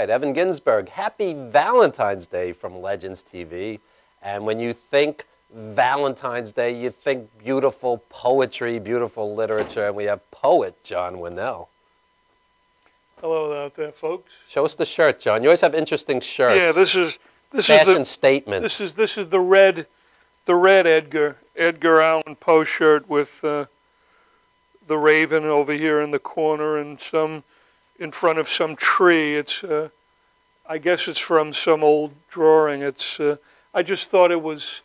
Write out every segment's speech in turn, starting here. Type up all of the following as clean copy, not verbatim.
right, Evan Ginzburg, happy Valentine's Day from Legends TV. And when you think Valentine's Day, you think beautiful poetry, beautiful literature, and we have poet John Winnell. Hello out there, folks. Show us the shirt, John. You always have interesting shirts. Yeah, this is fashion statement. This is the red Edgar Allan Poe shirt with the raven over here in the corner and some in front of some tree. It's I guess it's from some old drawing. It's I just thought it was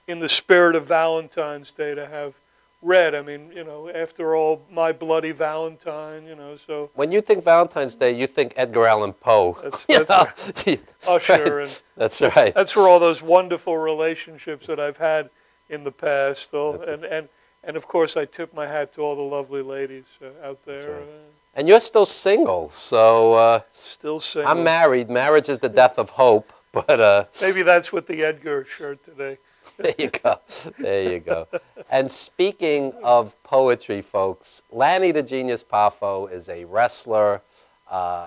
in the spirit of Valentine's Day to have red. I mean, you know, after all, My Bloody Valentine, you know, so. When you think Valentine's Day, you think Edgar Allan Poe. That's right. Usher. And that's right. That's where all those wonderful relationships that I've had in the past. And of course, I tip my hat to all the lovely ladies out there. Right. And you're still single, so. Still single. I'm married. Marriage is the death of hope, but. Maybe that's with the Edgar shirt today. There you go. There you go. And speaking of poetry, folks, Lanny the Genius Poffo is a wrestler,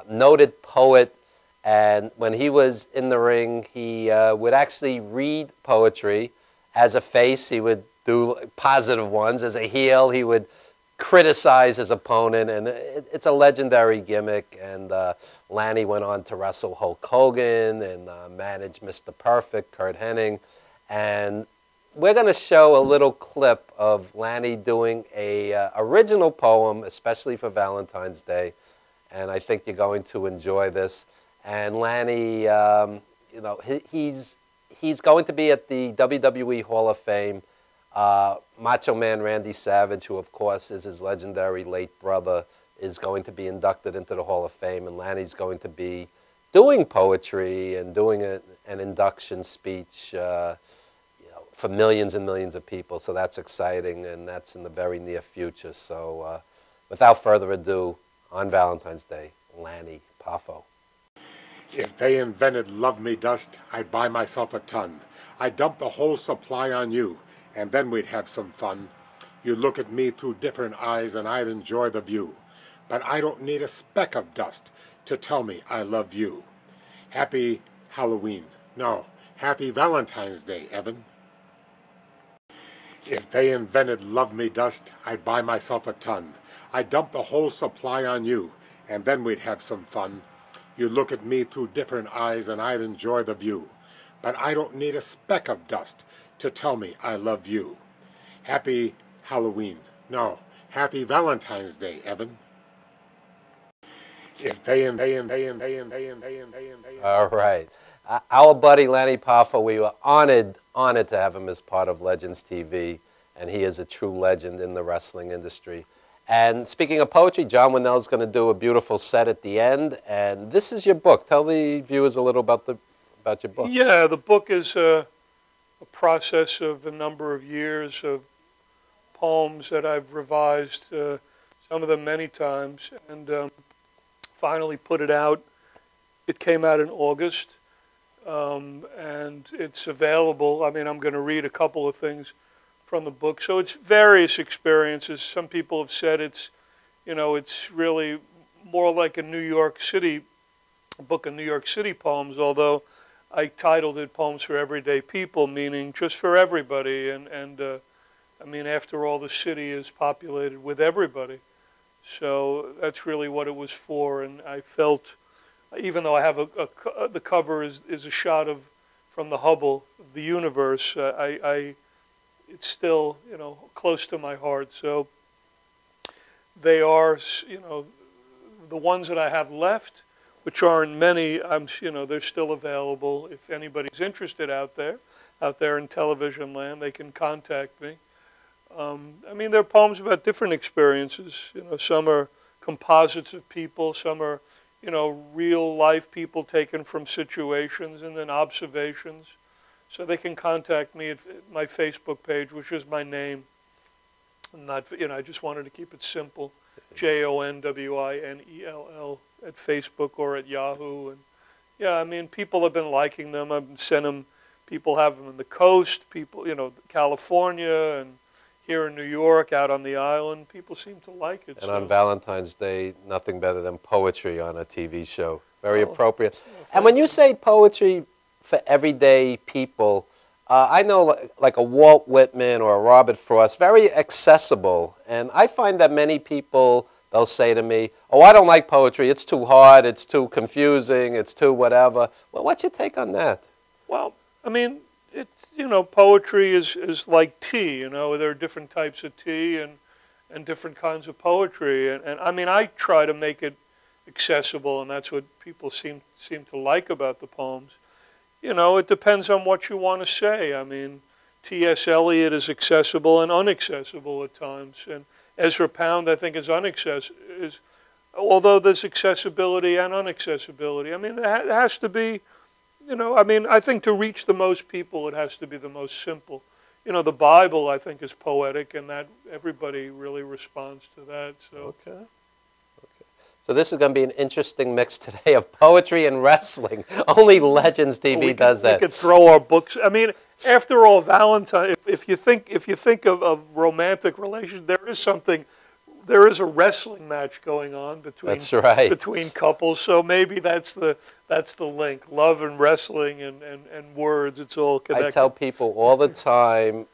noted poet, and when he was in the ring, he would actually read poetry. As a face, he would do positive ones. As a heel, he would criticize his opponent, and it's a legendary gimmick. And Lanny went on to wrestle Hulk Hogan and manage Mr. Perfect, Kurt Hennig. And we're going to show a little clip of Lanny doing a original poem, especially for Valentine's Day. And I think you're going to enjoy this. And Lanny, you know, he's going to be at the WWE Hall of Fame. Macho Man Randy Savage, who of course is his legendary late brother, is going to be inducted into the Hall of Fame. And Lanny's going to be doing poetry and doing an induction speech for millions and millions of people. So that's exciting, and that's in the very near future. So without further ado, on Valentine's Day, Lanny Poffo. If they invented Love Me Dust, I'd buy myself a ton. I'd dump the whole supply on you, and then we'd have some fun. You'd look at me through different eyes, and I'd enjoy the view. But I don't need a speck of dust to tell me I love you. Happy Halloween. No, happy Valentine's Day, Evan. If they invented Love Me Dust, I'd buy myself a ton. I'd dump the whole supply on you, and then we'd have some fun. You'd look at me through different eyes, and I'd enjoy the view. But I don't need a speck of dust to tell me I love you. Happy Halloween. No, happy Valentine's Day, Evan. If they All right. Our buddy Lanny Poffo, we were honored to have him as part of Legends TV, and he is a true legend in the wrestling industry. And speaking of poetry, John Winnell is going to do a beautiful set at the end, and this is your book. Tell the viewers a little about your book. Yeah, the book is a process of a number of years of poems that I've revised, some of them many times, and finally put it out. It came out in August, and it's available. I mean, I'm going to read a couple of things from the book. So it's various experiences. Some people have said it's, you know, it's really more like a New York City, a book of New York City poems, although I titled it Poems for Everyday People, meaning just for everybody. And I mean, after all, the city is populated with everybody. So that's really what it was for. And I felt, even though I have the cover is a shot of from the Hubble, the universe, it's still, you know, close to my heart. So they are, you know, the ones that I have left, which aren't many, you know, they're still available. If anybody's interested out there in television land, they can contact me. I mean, there are poems about different experiences. You know, some are composites of people, some are, you know, real life people taken from situations, and then observations. So they can contact me at my Facebook page, which is my name. Not, you know, I just wanted to keep it simple. JONWINELL at Facebook or at Yahoo. And yeah, I mean, people have been liking them. I've sent them. People have them on the coast. People, you know, California and here in New York, out on the island, people seem to like it. And on Valentine's Day, nothing better than poetry on a TV show. Very appropriate. And when you say poetry for everyday people, I know like a Walt Whitman or a Robert Frost, very accessible. And I find that many people, they'll say to me, oh, I don't like poetry. It's too hard. It's too confusing. It's too whatever. Well, what's your take on that? Well, I mean, it's, you know, poetry is like tea, you know. There are different types of tea and different kinds of poetry. And I mean, I try to make it accessible, and that's what people seem to like about the poems. You know, it depends on what you want to say. I mean, T.S. Eliot is accessible and inaccessible at times, and Ezra Pound, I think, is although there's accessibility and inaccessibility. I mean, it has to be, you know, I mean, I think to reach the most people, it has to be the most simple. You know, the Bible, I think, is poetic, and that everybody really responds to that. So. Okay. So this is going to be an interesting mix today of poetry and wrestling. Only Legends TV does that. We could throw our books. I mean, after all, Valentine. If you think of romantic relations, there is a wrestling match going on between between couples. So maybe that's the link. Love and wrestling and words. It's all connected. I tell people all the time,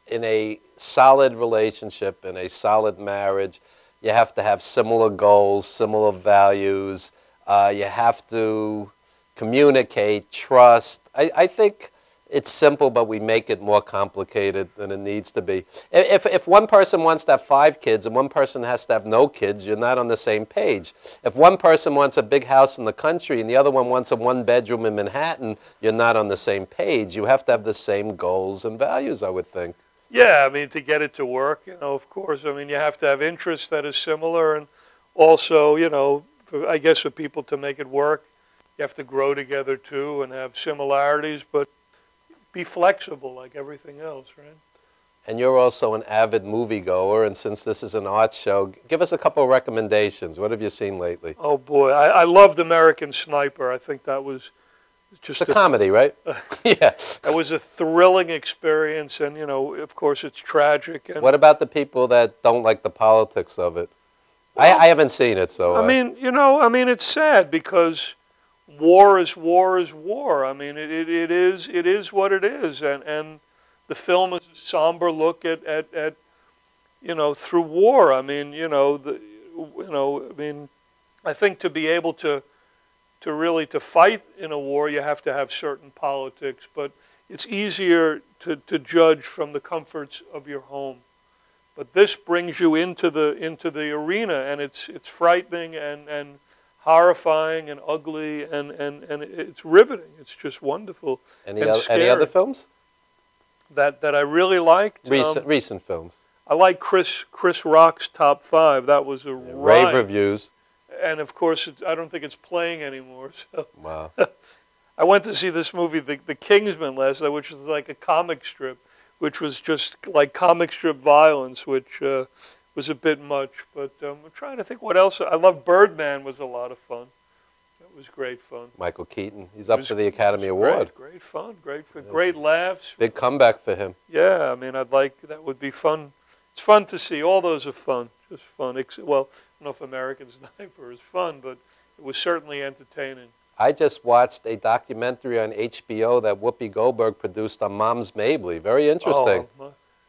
in a solid relationship, in a solid marriage, you have to have similar goals, similar values. You have to communicate, trust. I think it's simple, but we make it more complicated than it needs to be. If one person wants to have 5 kids and one person has to have no kids, you're not on the same page. If one person wants a big house in the country and the other one wants a 1-bedroom in Manhattan, you're not on the same page. You have to have the same goals and values, I would think. Yeah, I mean, to get it to work, you know, of course. I mean, you have to have interests that is similar, and also, you know, I guess for people to make it work, you have to grow together too and have similarities, but be flexible like everything else, right? And you're also an avid moviegoer, and since this is an art show, give us a couple of recommendations. What have you seen lately? Oh boy, I loved American Sniper. I think that was just a comedy, right? Yeah. That was a thrilling experience, and, you know, of course, it's tragic. And what about the people that don't like the politics of it? Well, I haven't seen it, so. I mean, you know, I mean, it's sad because war is war is war. I mean, it is what it is, and the film is a somber look at you know, through war. I mean, you know, I mean, I think to be able to really fight in a war, you have to have certain politics, but it's easier to judge from the comforts of your home. But this brings you into the arena, and it's frightening and horrifying and ugly, and it's riveting. It's just wonderful. Any other films that I really liked? Recent films. I like Chris Rock's Top 5. That was a rave reviews. And of course, I don't think it's playing anymore. So. Wow. I went to see this movie, The Kingsman, last night, which was like a comic strip, which was just like comic strip violence, which was a bit much. But I'm trying to think what else. I love Birdman. Was a lot of fun. That was great fun. Michael Keaton. He's up for the Academy Award. Great fun. Great laughs. Big comeback for him. Yeah, I mean, that would be fun. It's fun to see. All those are fun. Just fun. Well, I don't know if American Sniper is fun, but it was certainly entertaining. I just watched a documentary on HBO that Whoopi Goldberg produced on Moms Mabley. Very interesting.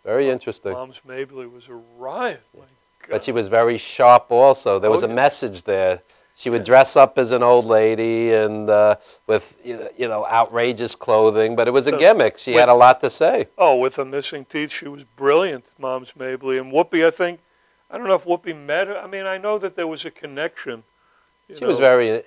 Very interesting. Moms Mabley was a riot. My God. But she was very sharp also. There was a message there. She would dress up as an old lady and with, you know, outrageous clothing, but it was a gimmick. She had a lot to say. Oh, with the missing teeth, she was brilliant, Moms Mabley. And Whoopi, I don't know if Whoopi met her. I mean, I know that there was a connection. She was very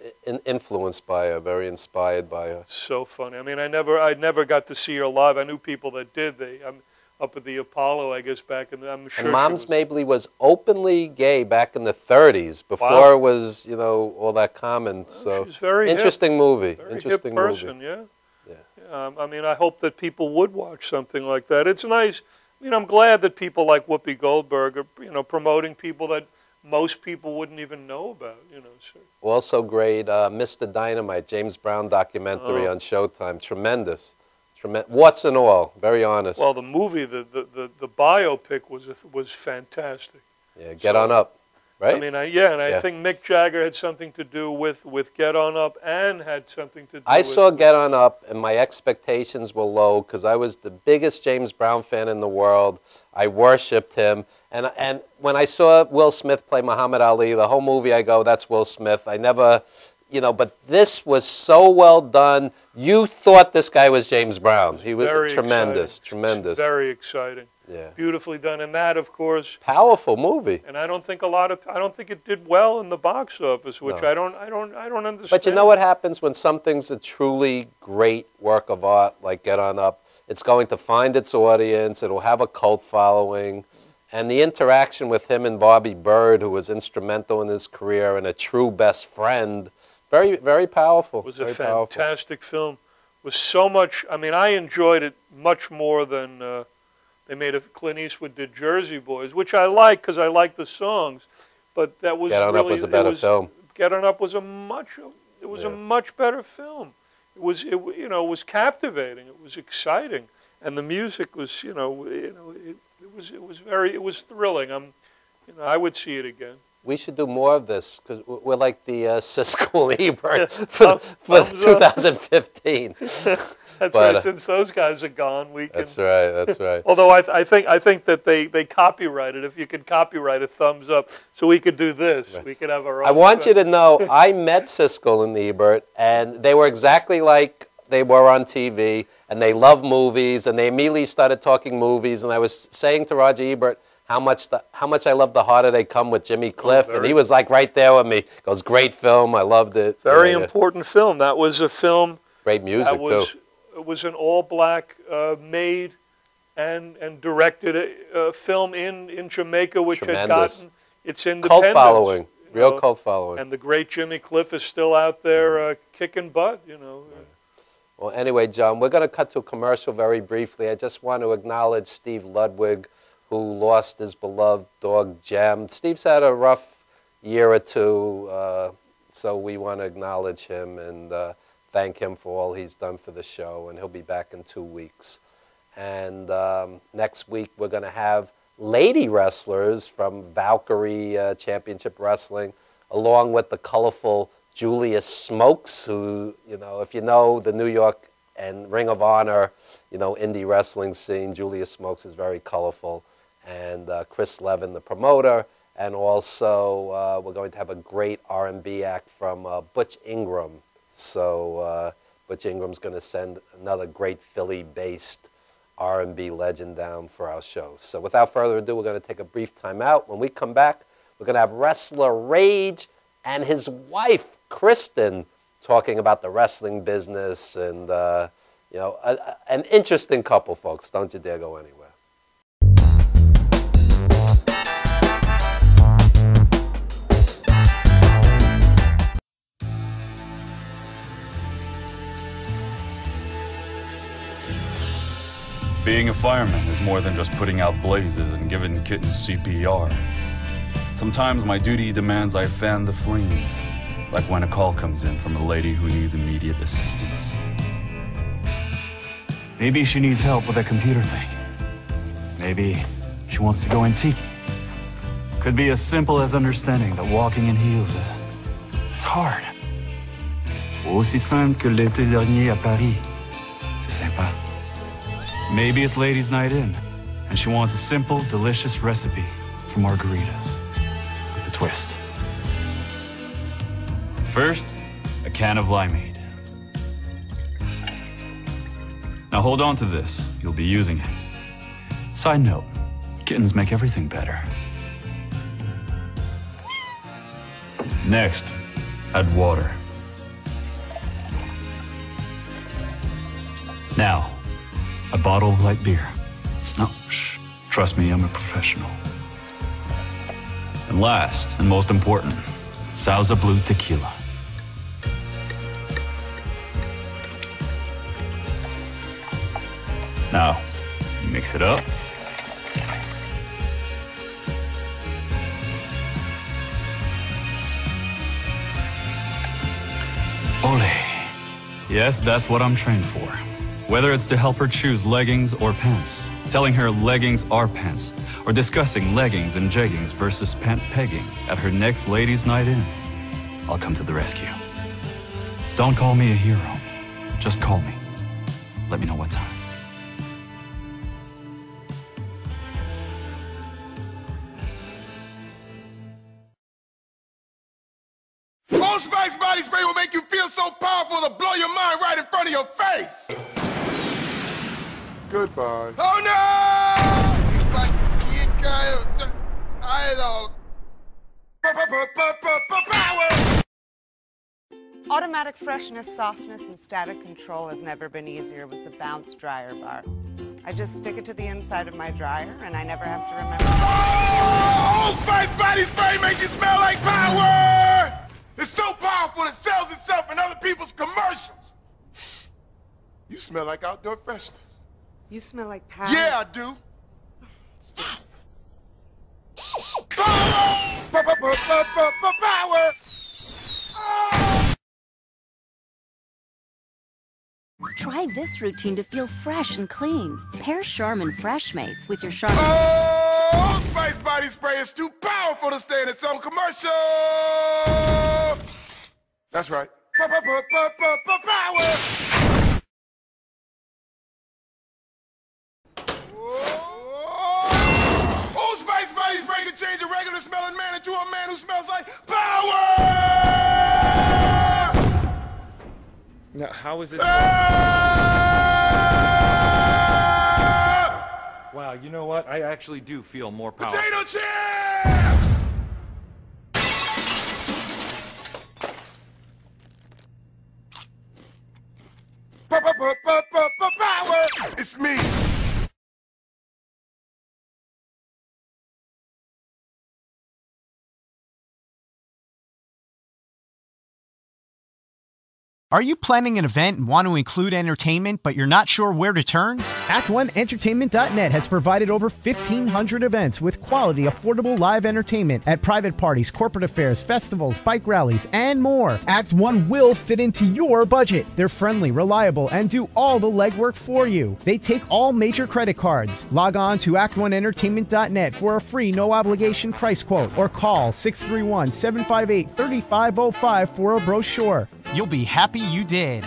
influenced by her, very inspired by her. So funny. I mean, I never got to see her live. I knew people that did. I'm up at the Apollo, I guess, back in the, I'm sure. And Moms Mabley was openly gay back in the 30s, before it was, you know, all that common. Well, so she's very interesting hip. movie. Very interesting hip person, movie. Yeah. I mean, I hope that people would watch something like that. It's nice. I mean, I'm glad that people like Whoopi Goldberg are, you know, promoting people that most people wouldn't even know about, you know. So. Also great, Mr. Dynamite, James Brown documentary on Showtime. Tremendous. Warts and all, very honest. Well, the movie, the biopic was fantastic. Yeah, Get On Up, right? I mean, I think Mick Jagger had something to do with Get On Up, and had something to do I with... saw Get On Up, and my expectations were low because I was the biggest James Brown fan in the world. I worshipped him. And when I saw Will Smith play Muhammad Ali, the whole movie, I go, that's Will Smith. I never, but this was so well done. You thought this guy was James Brown. He was tremendous, tremendous. Very exciting. Yeah. Beautifully done. And that, of course, powerful movie. And I don't think it did well in the box office, which I don't understand. But you know what happens when something's a truly great work of art, like Get On Up? It's going to find its audience. It'll have a cult following. And the interaction with him and Bobby Bird, who was instrumental in his career and a true best friend, very, very powerful. It was a fantastic film. It was so much, I mean, I enjoyed it much more than they made a Clint Eastwood did Jersey Boys, which I like because I like the songs. But that was Get On Up was a better film. Get On Up was a much better film. It was captivating. It was exciting, and the music was, it was thrilling. I would see it again. We should do more of this because we're like the Siskel and Ebert for 2015. That's right. Since those guys are gone, we can. That's right. That's right. Although I think that they copyrighted. If you can copyright a thumbs up, so we could do this. Right. We could have our own. I want you to know, I met Siskel and Ebert, and they were exactly like they were on TV, and they love movies, and they immediately started talking movies. And I was saying to Roger Ebert how much I love The Harder They Come with Jimmy Cliff, and he was like right there with me. He goes, great film, I loved it. Very important film. That was a film. Great music too. It was an all-black made and directed film in Jamaica, which had gotten its independence. Cult following, real cult following. And the great Jimmy Cliff is still out there kicking butt, Well, anyway, John, we're going to cut to a commercial very briefly. I just want to acknowledge Steve Ludwig, who lost his beloved dog, Jem. Steve's had a rough year or two, so we want to acknowledge him and thank him for all he's done for the show, and he'll be back in 2 weeks. And next week, we're going to have lady wrestlers from Valkyrie Championship Wrestling, along with the colorful Julia Smokes, who, if you know the New York and Ring of Honor, indie wrestling scene, Julia Smokes is very colorful. And Chris Levin, the promoter, and also we're going to have a great R&B act from Butch Ingram. So Butch Ingram's going to send another great Philly-based R&B legend down for our show. So without further ado, we're going to take a brief time out. When we come back, we're going to have wrestler Rage and his wife, Kristen, talking about the wrestling business, and an interesting couple, folks. Don't you dare go anywhere. Being a fireman is more than just putting out blazes and giving kittens CPR. Sometimes my duty demands I fan the flames, like when a call comes in from a lady who needs immediate assistance. Maybe she needs help with a computer thing. Maybe she wants to go antique. Could be as simple as understanding that walking in heels it's hard. Aussi simple que l'été dernier à Paris. C'est sympa. Maybe it's ladies' night in, and she wants a simple, delicious recipe for margaritas with a twist. First, a can of limeade. Now hold on to this. You'll be using it. Side note, kittens make everything better. Next, add water. Now, a bottle of light beer. No, shh. Trust me, I'm a professional. And last, and most important, Sauza Blue Tequila. Now, mix it up. Ole. Yes, that's what I'm trained for. Whether it's to help her choose leggings or pants, telling her leggings are pants, or discussing leggings and jeggings versus pant pegging at her next ladies' night in, I'll come to the rescue. Don't call me a hero. Just call me. Let me know what time. Old Spice body spray will make you feel so powerful to blow your mind right in front of your face. Goodbye. Oh no! He's like, I don't. Power! Automatic freshness, softness, and static control has never been easier with the Bounce dryer bar. I just stick it to the inside of my dryer, and I never have to remember. Oh, Old Spice body spray makes you smell like power! It's so powerful it sells itself in other people's commercials. You smell like outdoor freshness. You smell like power. Yeah, I do. Power! Power! Try this routine to feel fresh and clean. Pair Charmin Fresh Mates with your Charmin. Oh, Old Spice body spray is too powerful to stay in its own commercial. That's right. Power! Old Spice body spray can change a regular smelling man into a man who smells like power! Now, how is this? Wow, you know what? I actually do feel more powerful. Potato chips! Power! It's me. Are you planning an event and want to include entertainment, but you're not sure where to turn? Act1Entertainment.net has provided over 1,500 events with quality, affordable live entertainment at private parties, corporate affairs, festivals, bike rallies, and more. Act 1 will fit into your budget. They're friendly, reliable, and do all the legwork for you. They take all major credit cards. Log on to Act1Entertainment.net for a free, no-obligation price quote, or call 631-758-3505 for a brochure. You'll be happy you did.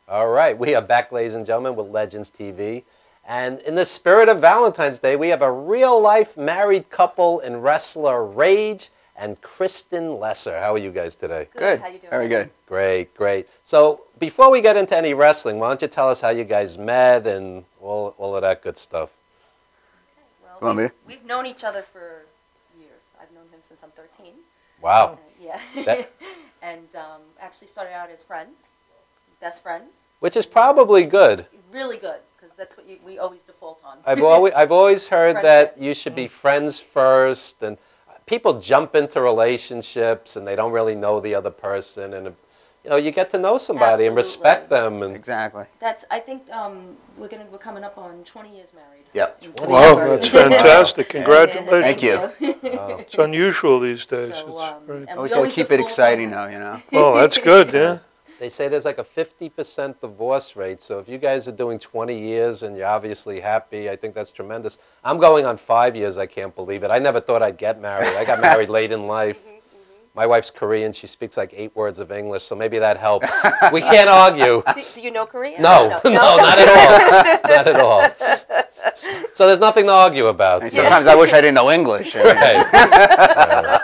All right, we are back, ladies and gentlemen, with Legends TV. And in the spirit of Valentine's Day, we have a real-life married couple in Wrestler Rage and Kristen Lesser. How are you guys today? Good. How you doing? Very good. Great, great. So before we get into any wrestling, why don't you tell us how you guys met and all of that good stuff? Well, we've known each other for years. I've known him since I'm 13. Wow. Yeah. And actually started out as friends, best friends. Which is probably good. Really good, because that's what we always default on. I've always heard that you should be friends first, and people jump into relationships and they don't really know the other person, and you get to know somebody and respect them. And exactly. That's I think we're coming up on 20 years married. Yep. Wow, that's fantastic! Congratulations. Thank you. Wow. It's unusual these days. So, it's always got to keep it exciting, though, you know. Oh, that's good. Yeah. They say there's like a 50% divorce rate, so if you guys are doing 20 years and you're obviously happy, I think that's tremendous. I'm going on 5 years, I can't believe it. I never thought I'd get married. I got married late in life. My wife's Korean. She speaks like 8 words of English, so maybe that helps. We can't argue. Do you know Korean? No, not at all. Not at all. So there's nothing to argue about. And sometimes I wish I didn't know English. Right.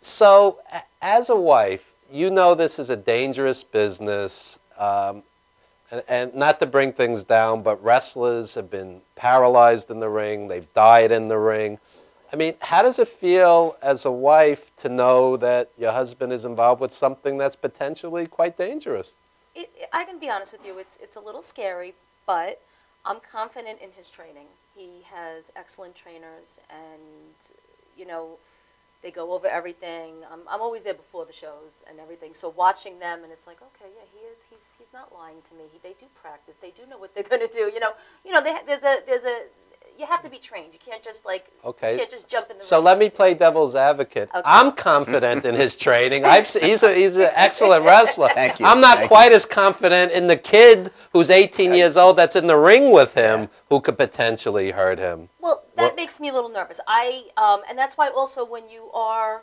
So as a wife, you know this is a dangerous business, and not to bring things down, but wrestlers have been paralyzed in the ring. They've died in the ring. I mean, how does it feel as a wife to know that your husband is involved with something that's potentially quite dangerous? I can be honest with you, it's a little scary, but I'm confident in his training. He has excellent trainers, and, they go over everything. I'm always there before the shows and everything, so watching them, and it's like, okay, yeah, he's not lying to me. They do practice. They do know what they're going to do. There's a you have to be trained. You can't just like you can't just jump in the So ring. let me play devil's advocate. Okay. I'm confident in his training. He's an excellent wrestler. Thank you. I'm not quite as confident in the kid who's 18 years old that's in the ring with him who could potentially hurt him. Well, that makes me a little nervous. And that's why also when you are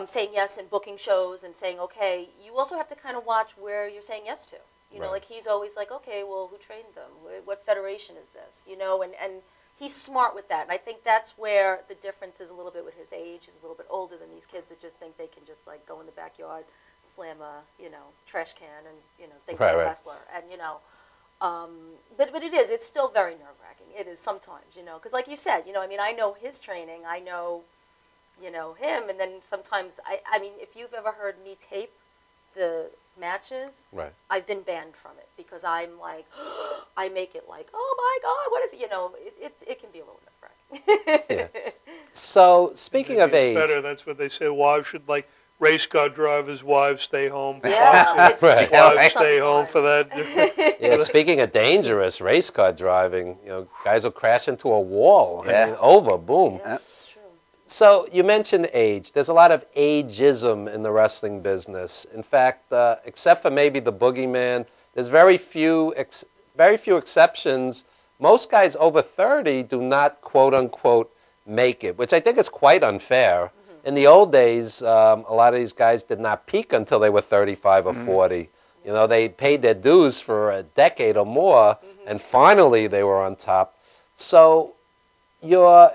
saying yes and booking shows and saying okay, you also have to kind of watch where you're saying yes to. You know, like he's always like, okay, well, who trained them? What federation is this? You know, and he's smart with that. And I think that's where the difference is a little bit with his age. He's a little bit older than these kids that just think they can just like go in the backyard, slam a, trash can and, think they're a wrestler. And, but it is, it's still very nerve-wracking. It is sometimes, because like you said, I know his training, I know, him, and then sometimes, I mean, if you've ever heard me tape the matches, I've been banned from it because I'm like, I make it like, oh my God, what is it? It can be a little nerve-wracking. So speaking of age, better. That's what they say. Wives should like race car drivers. Wives stay home. Yeah, wives stay home for that. Yeah, speaking of dangerous race car driving, guys will crash into a wall. I mean, over, boom. Yeah, it's true. So you mentioned age. There's a lot of ageism in the wrestling business. In fact, except for maybe the boogeyman, there's very few exceptions. Most guys over 30 do not, quote unquote, make it, which I think is quite unfair. In the old days, a lot of these guys did not peak until they were 35 or 40. They paid their dues for a decade or more, and finally they were on top. So you're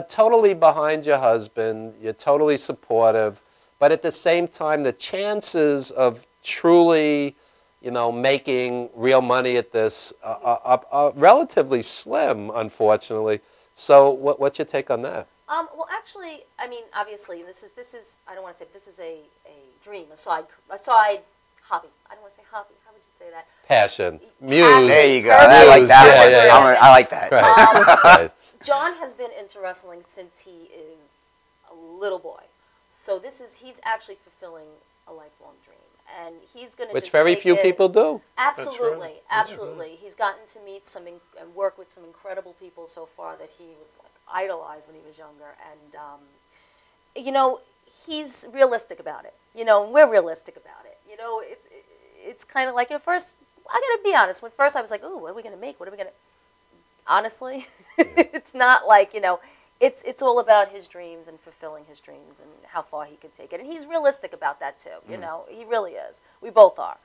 totally behind your husband, you're totally supportive, but at the same time, the chances of truly, making real money at this are relatively slim, unfortunately. So what's your take on that? Well, actually, I mean, obviously, this is I don't want to say this is a dream, a side hobby. I don't want to say hobby. How would you say that? Passion, muse. There you go. I like that. Yeah. I like that. Right. John has been into wrestling since he is a little boy, so he's actually fulfilling a lifelong dream, and he's going to. Which very few people do. Absolutely, right. absolutely. Right. He's gotten to meet and work with some incredible people so far that he was idolized when he was younger, and he's realistic about it. And we're realistic about it. It's kind of like at first. I got to be honest. When first I was like, "Ooh, what are we going to make? What are we going to?" Honestly, it's not like It's all about his dreams and fulfilling his dreams and how far he can take it, and he's realistic about that too. He really is. We both are.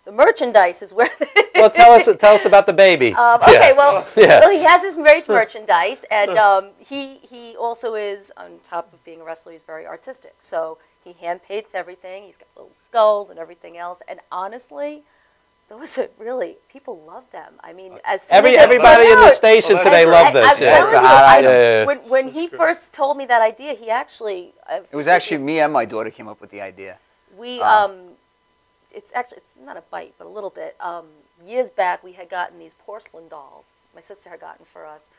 The merchandise is where. Well, tell us about the baby. Okay, well, he has his merchandise, and he also is, on top of being a wrestler, he's very artistic. So he hand paints everything. He's got little skulls and everything else. And honestly, those are really, people love them. I mean, everybody in the station today loved this. When he first told me that idea, he actually. It was actually me and my daughter came up with the idea. It's not a bite, but a little bit. Years back, we had gotten these porcelain dolls. My sister had gotten for us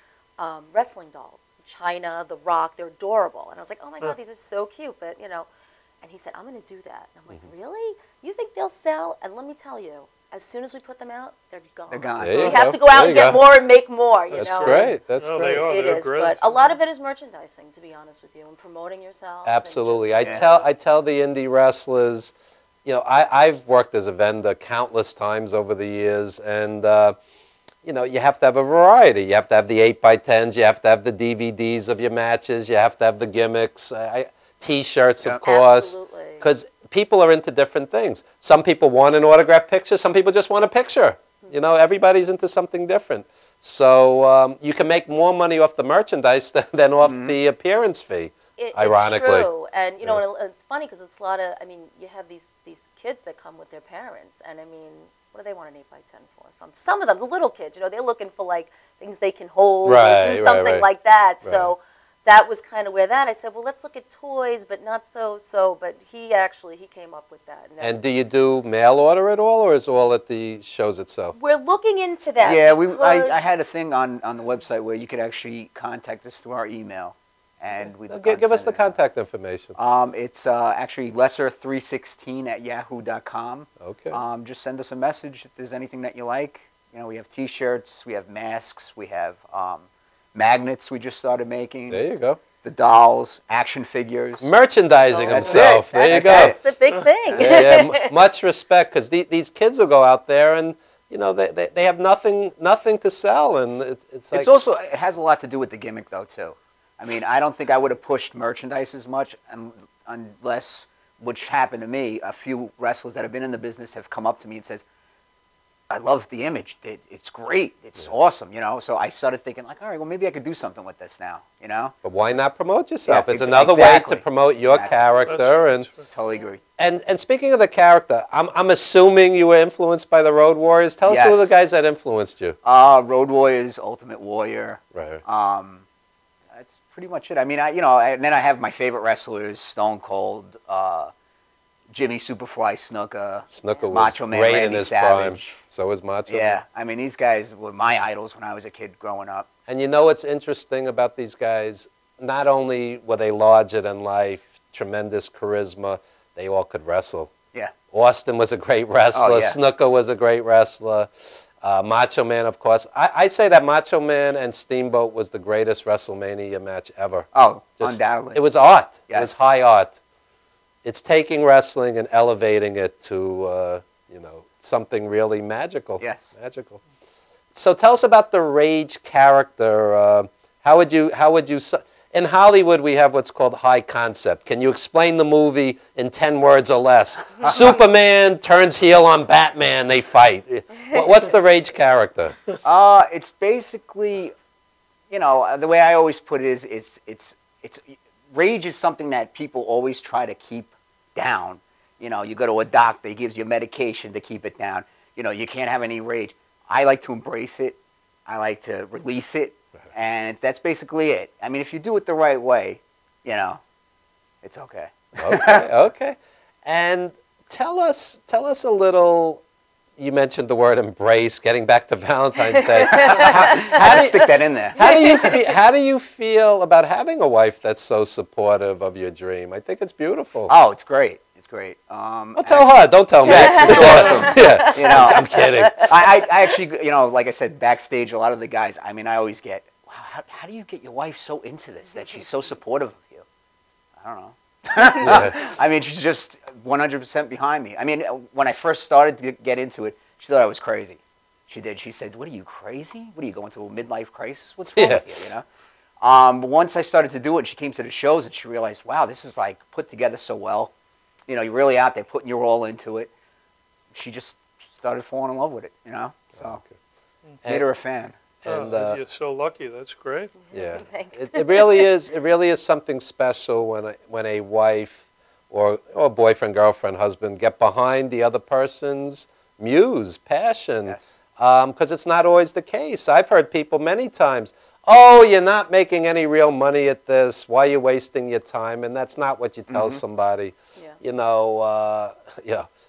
wrestling dolls. China, The Rock, they're adorable. And I was like, oh my God, these are so cute. But, and he said, I'm going to do that. And I'm like, really? You think they'll sell? And let me tell you, as soon as we put them out, they're gone. They're gone. We have to go out and get more and make more, That's great. That's great. It is, but a lot of it is merchandising, to be honest with you, and promoting yourself. Absolutely. I tell the indie wrestlers, I've worked as a vendor countless times over the years, and you have to have a variety. You have to have the 8x10s. You have to have the DVDs of your matches. You have to have the gimmicks, T-shirts, of course, because people are into different things. Some people want an autographed picture. Some people just want a picture. Everybody's into something different. So you can make more money off the merchandise than off the appearance fee. Ironically. It's true, and and it's funny because it's a lot of. I mean, you have these kids that come with their parents, and I mean, what do they want an 8x10 for? Some of them, the little kids, they're looking for like things they can hold, or do something like that. So that was kind of where I said, well, let's look at toys, but not so. But he came up with that. And do you do mail order at all, or is it all at the shows itself? We're looking into that. Yeah, I had a thing on the website where you could actually contact us through our email. And give us the contact information. It's actually lesser316@yahoo.com. Okay. Just send us a message if there's anything that you like. You know, we have T-shirts, we have masks, we have magnets we just started making. There you go. The dolls, action figures. Merchandising himself. There you go. That's the big thing. Yeah, much respect, because these kids will go out there and, you know, they have nothing to sell, and it's like... It's also, it has a lot to do with the gimmick, though, too. I mean, I don't think I would have pushed merchandise as much unless, which happened to me, a few wrestlers that have been in the business have come up to me and says, I love the image. It's great. It's awesome, you know. So I started thinking, like, all right, well, maybe I could do something with this now, you know. But why not promote yourself? Yeah, it's another way to promote your character. And totally agree. And speaking of the character, I'm assuming you were influenced by the Road Warriors. Tell us who are the guys that influenced you. Road Warriors, Ultimate Warrior. Right. That's pretty much it. I mean, and then I have my favorite wrestlers: Stone Cold, Jimmy Superfly Snuka. Snuka was Macho Man great Randy in his Savage. prime. So was Macho. Yeah, I mean, these guys were my idols when I was a kid growing up. And you know what's interesting about these guys? Not only were they larger than life, tremendous charisma, they all could wrestle. Yeah. Austin was a great wrestler. Oh, yeah. Snuka was a great wrestler. Macho Man, of course. I'd say that Macho Man and Steamboat was the greatest WrestleMania match ever. Oh, undoubtedly. It was art. Yes. It was high art. It's taking wrestling and elevating it to, you know, something really magical. Yes. Magical. So tell us about the Rage character. How would you, in Hollywood we have what's called high concept. Can you explain the movie in 10 words or less? Superman turns heel on Batman, they fight. What's the Rage character? It's basically, you know, the way I always put it is, it's rage is something that people always try to keep down. You know, you go to a doctor, he gives you medication to keep it down. You know, you can't have any rage. I like to embrace it. I like to release it. And that's basically it. I mean, if you do it the right way, you know, it's okay. Okay, okay. And tell us a little, you mentioned the word embrace, getting back to Valentine's Day. How to stick that in there. How do you feel about having a wife that's so supportive of your dream? I think it's beautiful. Oh, it's great. It's great. Well, tell her. Don't tell me. Yes, it's awesome. Yeah, you know, I'm kidding. I actually, you know, like I said, backstage, a lot of the guys, I mean, I always get, wow, how do you get your wife so into this, that she's so supportive of you? I don't know. Yeah. I mean, she's just 100% behind me. I mean, when I first started to get into it, she thought I was crazy. She did. She said, what are you, crazy? What are you, going through a midlife crisis? What's wrong with you, you know? But once I started to do it, and she came to the shows, and she realized, wow, this is like put together so well. You know, you're really out there putting your all into it. She just started falling in love with it, you know? So, made her a fan. And you're so lucky. That's great. Yeah, Thanks. it really is. It really is something special when a wife or boyfriend, girlfriend, husband get behind the other person's muse, passion. Yes. Because it's not always the case. I've heard people many times, oh, you're not making any real money at this. Why are you wasting your time? And that's not what you tell somebody. Yeah. You know,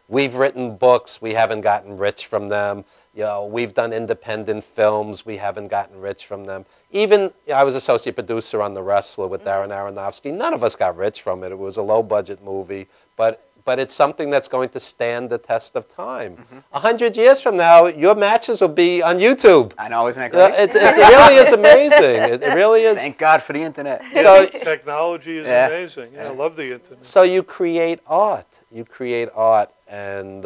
we've written books. We haven't gotten rich from them. You know, we've done independent films. We haven't gotten rich from them. Even I was associate producer on The Wrestler with Darren Aronofsky. None of us got rich from it. It was a low-budget movie. But it's something that's going to stand the test of time. 100 years from now, your matches will be on YouTube. I know, isn't that great? It really is amazing. It really is. Thank God for the internet. So, Technology is amazing. Yeah, I love the internet. so you create art. You create art, and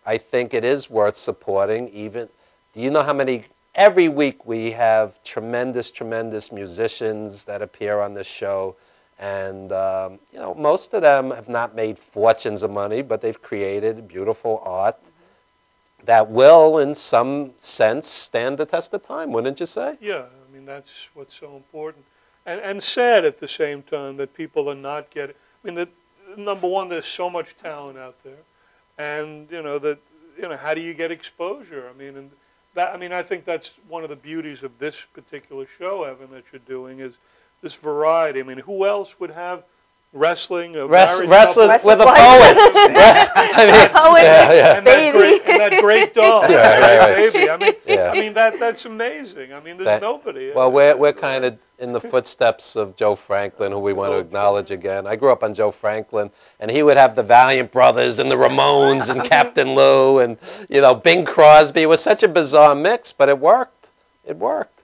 I think it is worth supporting. Even, do you know how many? Every week we have tremendous, tremendous musicians that appear on this show. And, you know, most of them have not made fortunes of money, but they've created beautiful art that will, in some sense, stand the test of time, wouldn't you say? Yeah, I mean, that's what's so important. And sad at the same time that people are not getting, I mean, number one, there's so much talent out there. And, you know, how do you get exposure? I mean, I think that's one of the beauties of this particular show, Evan, that you're doing is this variety. I mean, who else would have wrestling? Wrestlers with a poet. Baby. And that great doll. Baby. I mean, that's amazing. I mean, there's nobody. Well, we're kind of in the footsteps of Joe Franklin, who we want to acknowledge again. I grew up on Joe Franklin, and he would have the Valiant Brothers and the Ramones and Captain Lou and, you know, Bing Crosby. It was such a bizarre mix, but it worked. It worked.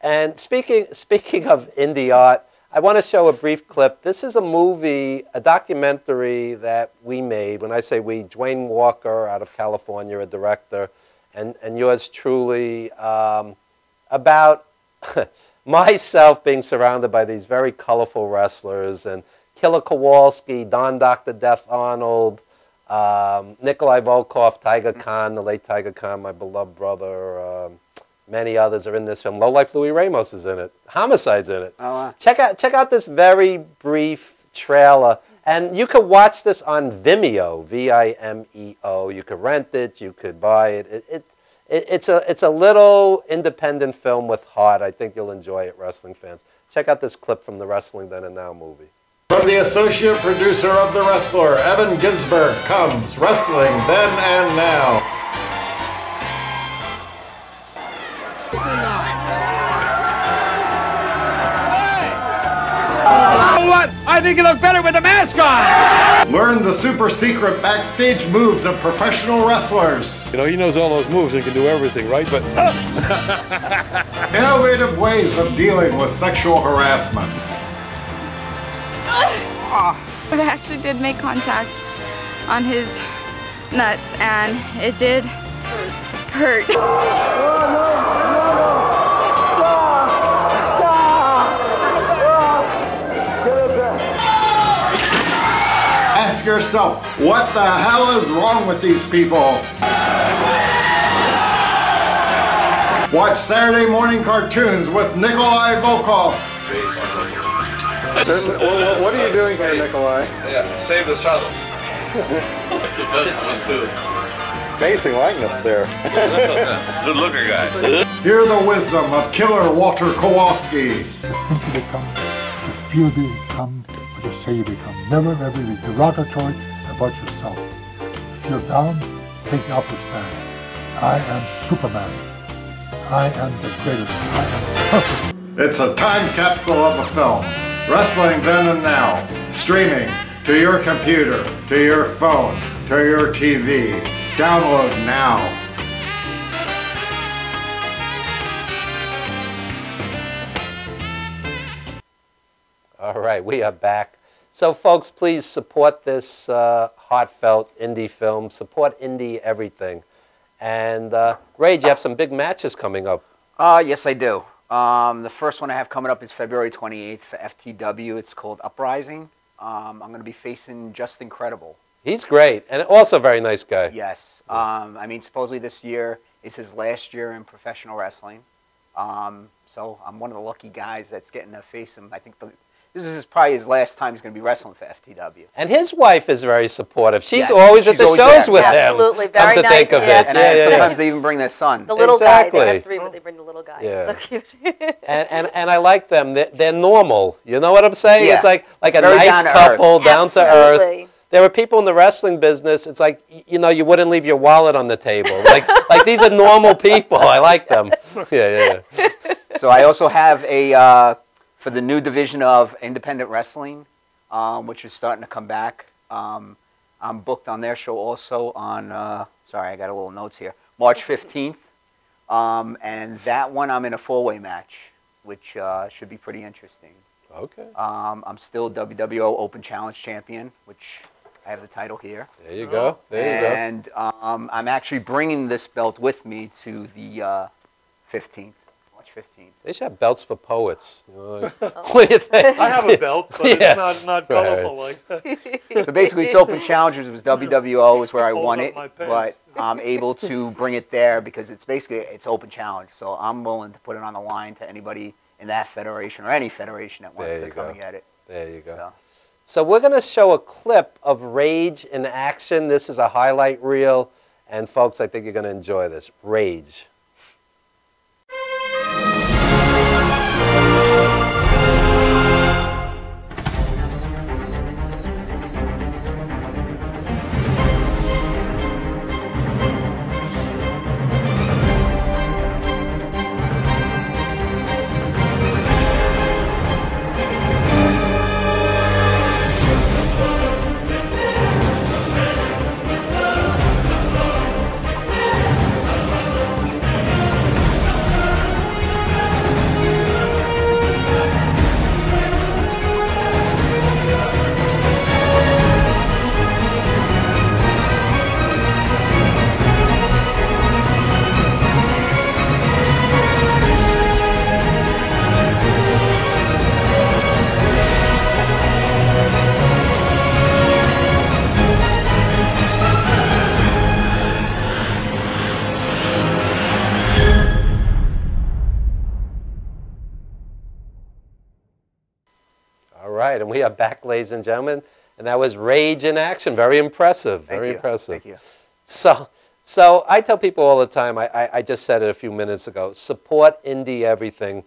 And speaking of indie art, I want to show a brief clip. This is a movie, a documentary that we made. When I say we, Dwayne Walker out of California, a director, and yours truly, about myself being surrounded by these very colorful wrestlers, and Killer Kowalski, Don Dr. Death Arnold, Nikolai Volkov, Tiger Khan, the late Tiger Khan, my beloved brother, many others are in this film. Low Life Louis Ramos is in it. Homicide's in it. Oh, wow. Check out this very brief trailer. And you could watch this on Vimeo, V-I-M-E-O. You could rent it. You could buy it. It's a little independent film with heart. I think you'll enjoy it, wrestling fans. Check out this clip from the Wrestling Then and Now movie. From the associate producer of The Wrestler, Evan Ginzburg, comes Wrestling Then and Now. What? I think you look better with the mask on! Learn the super secret backstage moves of professional wrestlers. You know, he knows all those moves and can do everything, right? But innovative ways of dealing with sexual harassment. But I actually did make contact on his nuts, and it did hurt. Ask yourself, what the hell is wrong with these people? Watch Saturday morning cartoons with Nikolai Volkov. What are you doing here, Nikolai? Yeah, save this child. That's the best one, too. Amazing likeness there. Good looker guy. Hear the wisdom of Killer Walter Kowalski. Think you become, the feel you become, what you say you become. Never ever be derogatory about yourself. Feel down, take the upper stand. I am Superman. I am the greatest. I am perfect. It's a time capsule of a film. Wrestling Then and Now. Streaming to your computer, to your phone, to your TV. Download now. All right, we are back. So, folks, please support this heartfelt indie film. Support indie everything. And, Rage, you have some big matches coming up. Yes, I do. The first one I have coming up is February 28th for FTW. It's called Uprising. I'm going to be facing Just Incredible. He's great, and also a very nice guy. Yes. I mean, supposedly this year is his last year in professional wrestling. So I'm one of the lucky guys that's getting to face him. I think this is probably his last time he's going to be wrestling for FTW. And his wife is very supportive. She's Yes, always at she's the always shows there. with Absolutely, him. very Come to nice, think of yeah. it. And sometimes they even bring their son. The little Exactly. guy. They have three, but they bring the little guy. Yeah. So cute. and I like them. They're normal. You know what I'm saying? Yeah. It's like a Very nice down to couple, earth. down to Absolutely. earth. There were people in the wrestling business. It's like, you know, you wouldn't leave your wallet on the table. Like these are normal people. I like them. Yeah. So I also have a for the new division of independent wrestling, which is starting to come back. I'm booked on their show also on, sorry, I got a little notes here, March 15th. And that one I'm in a four-way match, which should be pretty interesting. Okay. I'm still WWO Open Challenge Champion, which I have the title here. There you go. And I'm actually bringing this belt with me to the 15th, March 15th. They should have belts for poets. You know, like, what do you think? I have a belt, but it's not colorful like that. So basically, it's Open Challengers. It was WWO is where I Pulls won up it, my but pants. I'm able to bring it there because it's Open Challenge. So I'm willing to put it on the line to anybody in that federation or any federation that wants to come and get it. There you go. So we're going to show a clip of Rage in action. This is a highlight reel. And folks, I think you're going to enjoy this. Rage. right, and we are back, ladies and gentlemen, and that was Rage in action. Very impressive. Very impressive. Thank you. So I tell people all the time, I just said it a few minutes ago, support indie everything,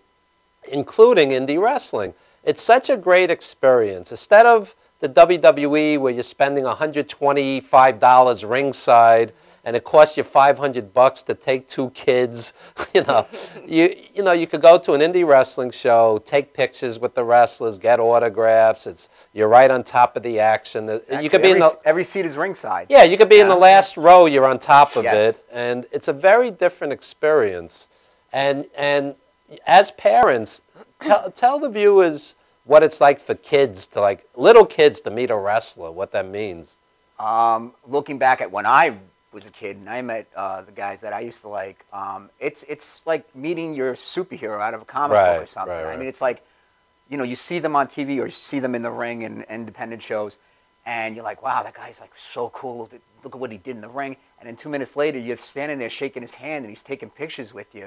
including indie wrestling. It's such a great experience. Instead of the WWE where you're spending $125 ringside and it costs you $500 to take 2 kids, you could go to an indie wrestling show, take pictures with the wrestlers, get autographs. You're right on top of the action. Actually, you could be every seat is ringside. Yeah, you could be in the last row. You're on top of it, and it's a very different experience. And as parents, tell the viewers what it's like for kids to, like, little kids to meet a wrestler, what that means. Looking back at when I was a kid and I met the guys that I used to like, it's like meeting your superhero out of a comic book or something. I mean, it's like, you see them on TV or you see them in the ring in independent shows, and you're like, wow, that guy's like so cool. Look at what he did in the ring. And then 2 minutes later, you're standing there shaking his hand and he's taking pictures with you,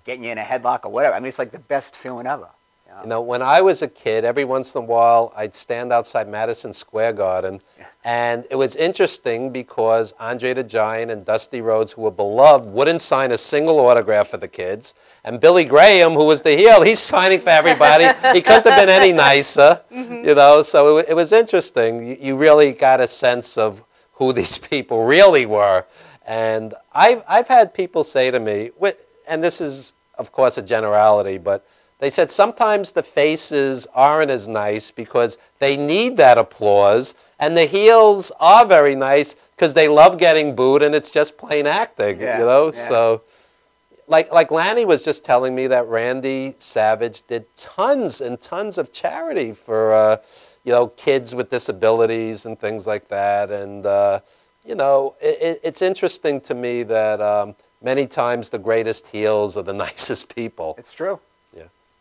getting you in a headlock or whatever. I mean, it's like the best feeling ever. When I was a kid, every once in a while, I'd stand outside Madison Square Garden, and it was interesting because Andre the Giant and Dusty Rhodes, who were beloved, wouldn't sign a single autograph for the kids, and Billy Graham, who was the heel, he's signing for everybody. He couldn't have been any nicer, so it was interesting. You really got a sense of who these people really were, and I've had people say to me, and this is, of course, a generality, but they said sometimes the faces aren't as nice because they need that applause, and the heels are very nice because they love getting booed, and it's just plain acting, So, like Lanny was just telling me that Randy Savage did tons and tons of charity for, kids with disabilities and things like that, and it's interesting to me that many times the greatest heels are the nicest people. It's true.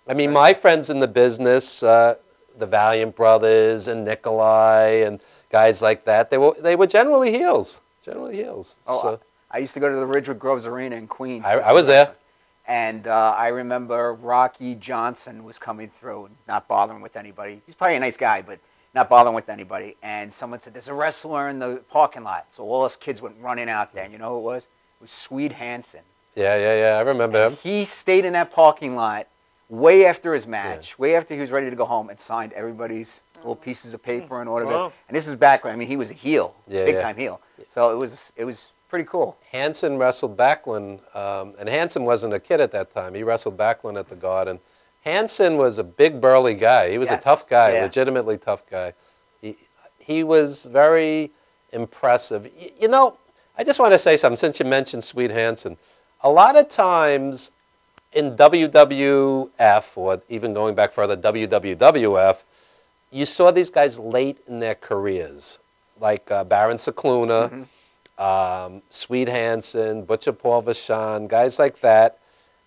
I mean, my friends in the business, the Valiant Brothers and Nikolai and guys like that, they were generally heels. Oh, So, I used to go to the Ridgewood Groves Arena in Queens. I was there. And I remember Rocky Johnson was coming through and not bothering with anybody. He's probably a nice guy, but not bothering with anybody. And someone said, there's a wrestler in the parking lot. So all us kids went running out there. And you know who it was? It was Swede Hansen. Yeah, I remember him. He stayed in that parking lot way after his match, way after he was ready to go home, and signed everybody's little pieces of paper and autograph. Wow. And this is back when, I mean, he was a heel, big time heel. So it was pretty cool. Hansen wrestled Backlund, and Hansen wasn't a kid at that time. He wrestled Backlund at the Garden. Hansen was a big burly guy. He was a tough guy, legitimately tough guy. He was very impressive. I just want to say something, since you mentioned Swede Hansen. A lot of times in WWF, or even going back further, WWF, you saw these guys late in their careers, like Baron Cicluna, Swede Hansen, Butcher Paul Vachon, guys like that.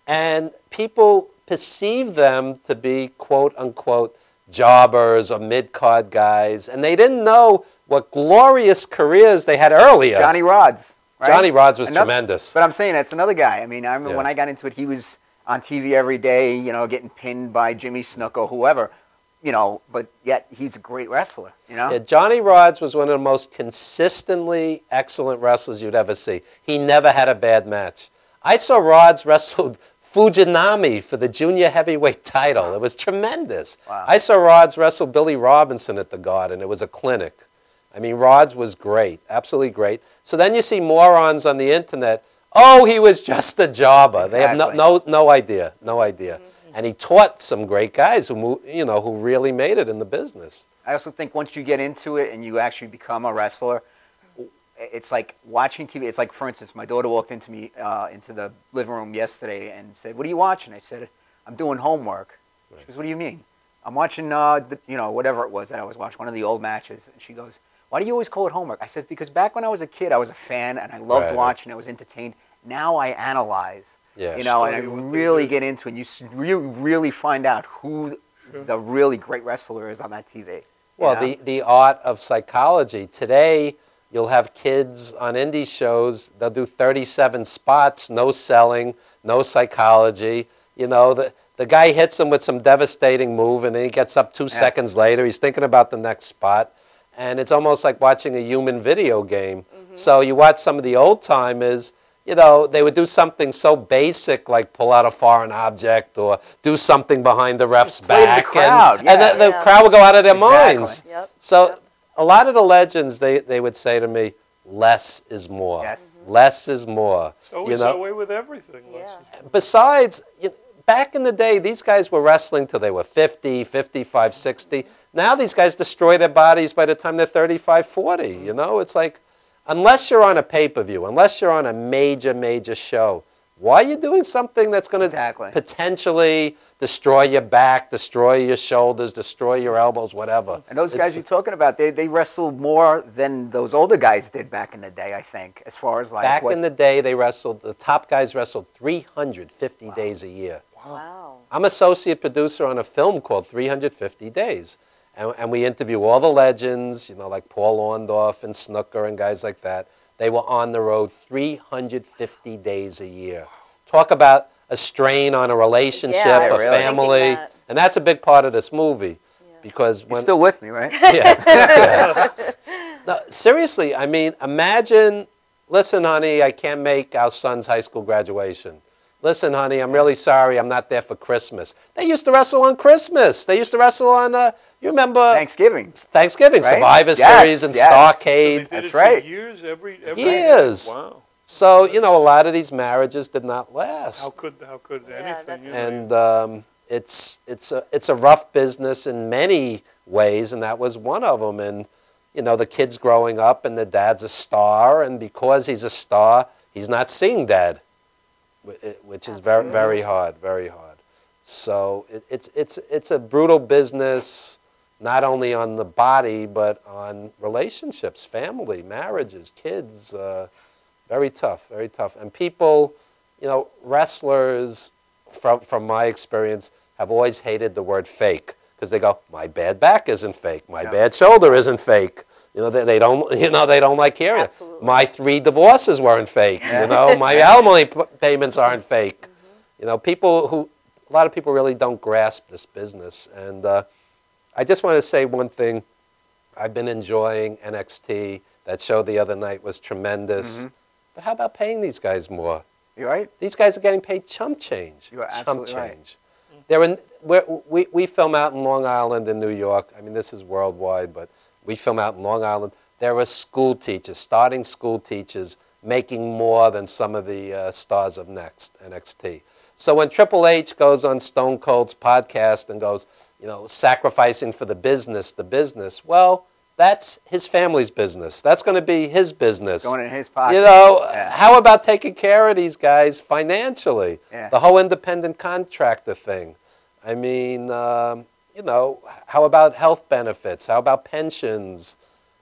And people perceived them to be, quote unquote, jobbers or mid-card guys, and they didn't know what glorious careers they had earlier. Johnny Rodz. Right? Johnny Rodz was tremendous. But I'm saying that's another guy. I mean, I remember when I got into it, he was on TV every day, getting pinned by Jimmy Snuka or whoever, but yet he's a great wrestler, Yeah, Johnny Rodz was one of the most consistently excellent wrestlers you'd ever see. He never had a bad match. I saw Rodz wrestle Fujinami for the junior heavyweight title. It was tremendous. Wow. I saw Rodz wrestle Billy Robinson at the Garden. It was a clinic. I mean, Rodz was great, absolutely great. So then you see morons on the internet, oh, he was just a jobber. They have no idea. And he taught some great guys who really made it in the business. I also think once you get into it and you actually become a wrestler, it's like watching TV. It's like, for instance, my daughter walked into the living room yesterday and said, "What are you watching?" I said, "I'm doing homework." She goes, "What do you mean?" "I'm watching, whatever it was that I was watching, one of the old matches." And she goes, "Why do you always call it homework?" I said, "Because back when I was a kid, I was a fan and I loved watching. I was entertained. Now I analyze, and I really get into it. And you really find out who the really great wrestler is on that TV." Well, the art of psychology. Today, you'll have kids on indie shows, they'll do 37 spots, no selling, no psychology. The the guy hits him with some devastating move, and then he gets up 2 seconds later. He's thinking about the next spot. And it's almost like watching a human video game. So you watch some of the old timers, you know, they would do something so basic like pull out a foreign object or do something behind the ref's back. Crowd, and the crowd would go out of their minds. Yep. So a lot of the legends, they would say to me, less is more. Yes. Less is more. It's always that way with everything. Besides, back in the day, these guys were wrestling till they were 50, 55, 60. Now these guys destroy their bodies by the time they're 35, 40. You know, it's like, unless you're on a pay-per-view, unless you're on a major, major show, why are you doing something that's going to potentially destroy your back, destroy your shoulders, destroy your elbows, whatever? And those guys you're talking about, they wrestled more than those older guys did back in the day, I think, as far as like... Back in the day, they wrestled, the top guys wrestled 350 days a year. Wow. I'm associate producer on a film called 350 Days. And we interview all the legends, you know, like Paul Orndorff and Snooker and guys like that. They were on the road 350 days a year. Talk about a strain on a relationship, a family. And that's a big part of this movie. Because when, You're still with me, right? Yeah. No, seriously, I mean, imagine, listen, honey, I can't make our son's high school graduation. Listen, honey, I'm really sorry I'm not there for Christmas. They used to wrestle on Christmas. They used to wrestle on, you remember? Thanksgiving. Thanksgiving, right? Survivor Series and Starcade. That's right. Years, every years. Wow. So, you know, a lot of these marriages did not last. How could anything? And it's a rough business in many ways, and that was one of them. And, you know, the kid's growing up, and the dad's a star, and because he's a star, he's not seeing dad. Which is very, very hard, very hard. So it's a brutal business, not only on the body, but on relationships, family, marriages, kids. Very tough, very tough. And people, you know, wrestlers, from my experience, have always hated the word fake because they go, my bad back isn't fake, my bad shoulder isn't fake. You know, they don't. You know, they don't like hearing it. My 3 divorces weren't fake. You know, my alimony payments aren't fake. You know, a lot of people really don't grasp this business. And I just want to say one thing. I've been enjoying NXT. That show the other night was tremendous. But how about paying these guys more? You're right. These guys are getting paid chump change. You are absolutely change. We film out in Long Island and New York. I mean, this is worldwide, but we film out in Long Island. There are school teachers, starting school teachers, making more than some of the stars of NXT. So when Triple H goes on Stone Cold's podcast and goes, you know, sacrificing for the business, well, that's his family's business. That's going to be his business. Going in his pocket. You know, how about taking care of these guys financially? The whole independent contractor thing. I mean, you know, how about health benefits? How about pensions?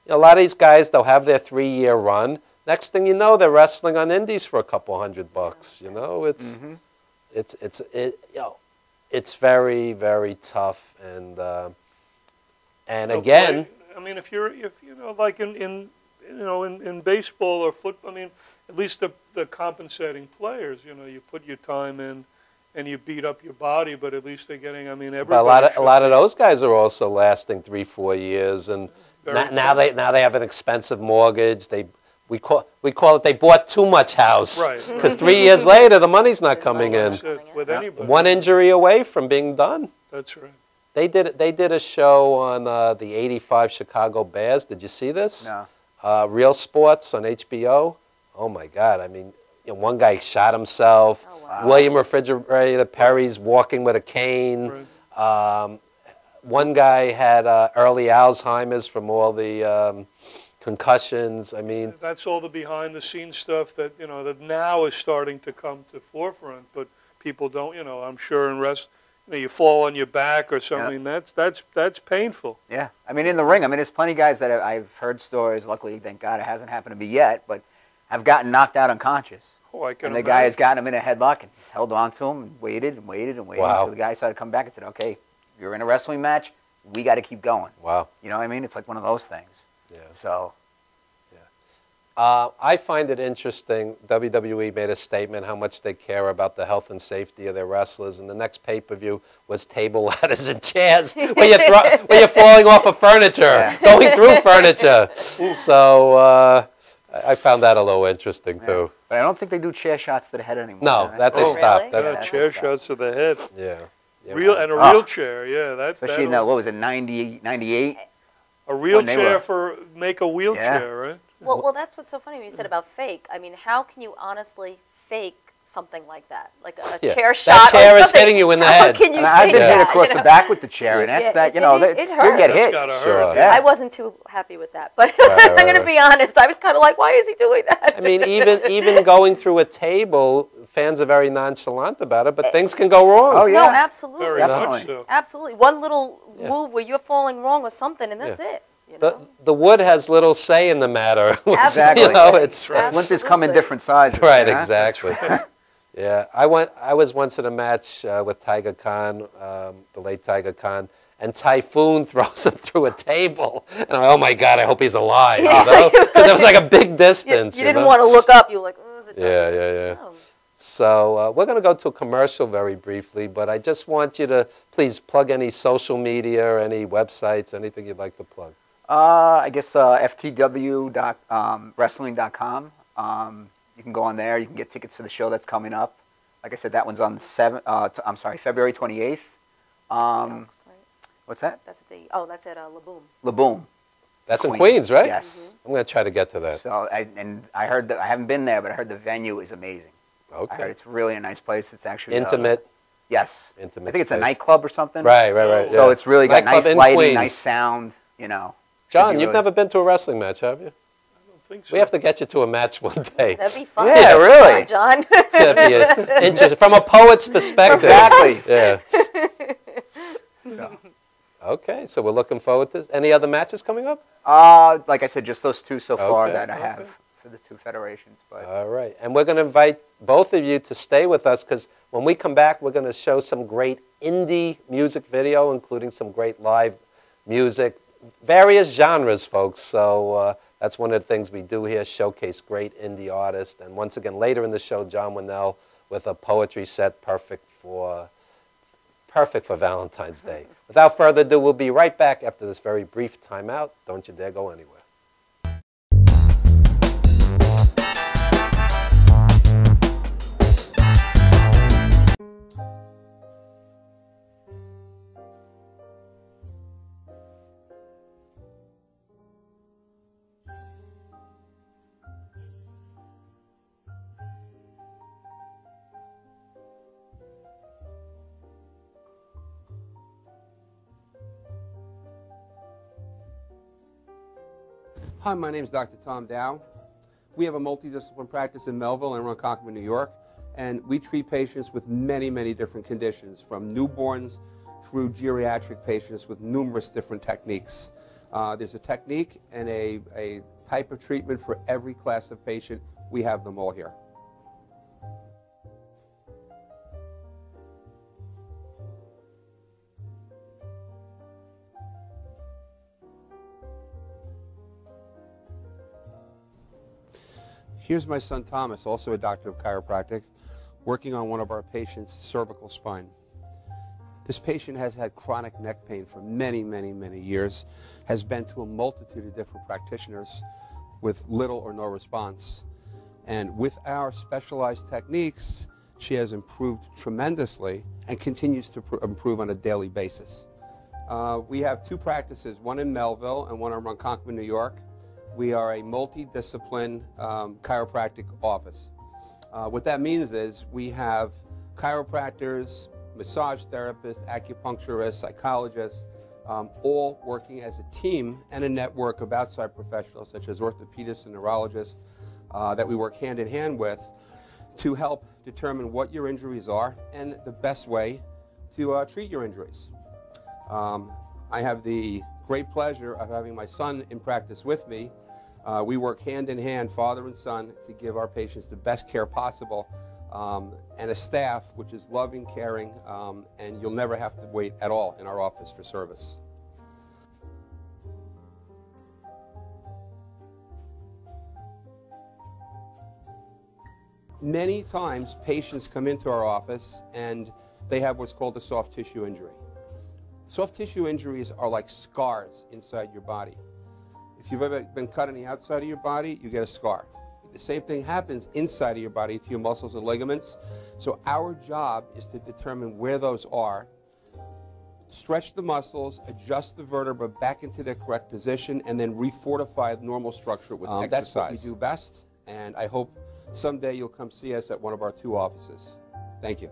You know, a lot of these guys, they'll have their 3-year run. Next thing you know, they're wrestling on indies for a couple $100. You know, it's very, very tough. And again, I mean, if you know, like in baseball or football, I mean, at least the compensating players, you know, you put your time in. And you beat up your body, but at least they're getting. I mean, everybody. But a lot of those guys are also lasting 3-4 years, and now they have an expensive mortgage. We call it they bought too much house, right? Because 3 years later the money's not coming in. With anybody. One injury away from being done. That's right. They did a show on the '85 Chicago Bears. Did you see this? No. Real Sports on HBO. Oh my God! I mean. You know, one guy shot himself. Oh, wow. William Refrigerator Perry's walking with a cane. Right. One guy had early Alzheimer's from all the concussions. I mean, that's all the behind-the-scenes stuff that that now is starting to come to forefront. But people don't. You know, I'm sure in you fall on your back or something. Yep. That's painful. Yeah, I mean, in the ring. I mean, there's plenty of guys that I've heard stories. Luckily, thank God, it hasn't happened to me yet. But have gotten knocked out unconscious. Oh, I can and the guy has gotten him in a headlock and held on to him and waited and waited and waited until the guy started to come back and said, okay, you're in a wrestling match, we got to keep going. Wow. You know what I mean? It's like one of those things. Yeah. So. Yeah. I find it interesting. WWE made a statement how much they care about the health and safety of their wrestlers, and the next pay-per-view was table ladders and chairs where you're falling off of furniture, going through furniture. So I found that a little interesting too. But I don't think they do chair shots to the head anymore. No, right? that they stopped. Yeah, That chair shots to the head. Yeah. A real chair, yeah. Especially in what was it, 98? A real chair make a wheelchair, right? Well, that's what's so funny when you said about fake. I mean, how can you honestly fake something like that? Like a chair shot that chair or is something. hitting you in the How head. can you I've been fake hit that, across the back with the chair, and that's it hurt. get hit. Sure. Yeah. I wasn't too happy with that, but I'm going to be honest. I was kind of like, why is he doing that? I mean, even going through a table, fans are very nonchalant about it, but things can go wrong. Oh, yeah. No, absolutely. Very much so. Absolutely. One little move where you're falling wrong or something, and that's it. You know? The wood has little say in the matter. Exactly. You know, it's Splinters come in different sizes. right. Yeah? Exactly. Yeah, I was once in a match with Tiger Khan, the late Tiger Khan, and Typhoon throws him through a table, and oh my God, I hope he's alive, you know, because it was like a big distance. You didn't want to look up. You were like, oh, is it? Yeah. Oh. So we're going to go to a commercial very briefly, but I just want you to please plug any social media, any websites, anything you'd like to plug. I guess ftw.wrestling.com. You can go on there. You can get tickets for the show that's coming up. Like I said, that one's on February 28th. What's that? That's at La Boom. La Boom. That's in Queens, right? Yes. I'm going to try to get to that. So I heard that I haven't been there, but I heard the venue is amazing. Okay. I heard it's really a nice place. It's actually intimate. Yes. Intimate. I think it's a space. nightclub or something. Right. So it's really got Nightclub nice in lighting, Queens. nice sound. You know. John, you've never been to a wrestling match, have you? Think so. We have to get you to a match one day. That'd be fun. Yeah, really. John. Interesting. From a poet's perspective. Exactly. Yeah. Okay, so we're looking forward to this. Any other matches coming up? Like I said, just those two so far that I have for the two federations. But all right, and we're going to invite both of you to stay with us because when we come back, we're going to show some great indie music video, including some great live music, various genres, folks. So that's one of the things we do here, showcase great indie artists. And once again, later in the show, John Winnell with a poetry set perfect for Valentine's Day. Without further ado, we'll be right back after this very brief timeout. Don't you dare go anywhere. Hi, my name is Dr. Tom Dow. We have a multidisciplinary practice in Melville and Ronkonkoma, New York, and we treat patients with many, many different conditions, from newborns through geriatric patients with numerous different techniques. There's a technique and a type of treatment for every class of patient. We have them all here. Here's my son Thomas, also a doctor of chiropractic, working on one of our patients' cervical spine. This patient has had chronic neck pain for many, many, many years, has been to a multitude of different practitioners with little or no response. And with our specialized techniques, she has improved tremendously and continues to improve on a daily basis. We have two practices, one in Melville and one in Ronkonkoma, New York. We are a multidiscipline chiropractic office. What that means is we have chiropractors, massage therapists, acupuncturists, psychologists, all working as a team and a network of outside professionals such as orthopedists and neurologists that we work hand in hand with to help determine what your injuries are and the best way to treat your injuries. I have the great pleasure of having my son in practice with me. We work hand in hand, father and son, to give our patients the best care possible, and a staff which is loving, caring, and you'll never have to wait at all in our office for service. Many times, patients come into our office and they have what's called a soft tissue injury. Soft tissue injuries are like scars inside your body. If you've ever been cut on the outside of your body, you get a scar. The same thing happens inside of your body to your muscles and ligaments. So our job is to determine where those are, stretch the muscles, adjust the vertebra back into their correct position, and then refortify the normal structure with exercise. That's what we do best, and I hope someday you'll come see us at one of our 2 offices. Thank you.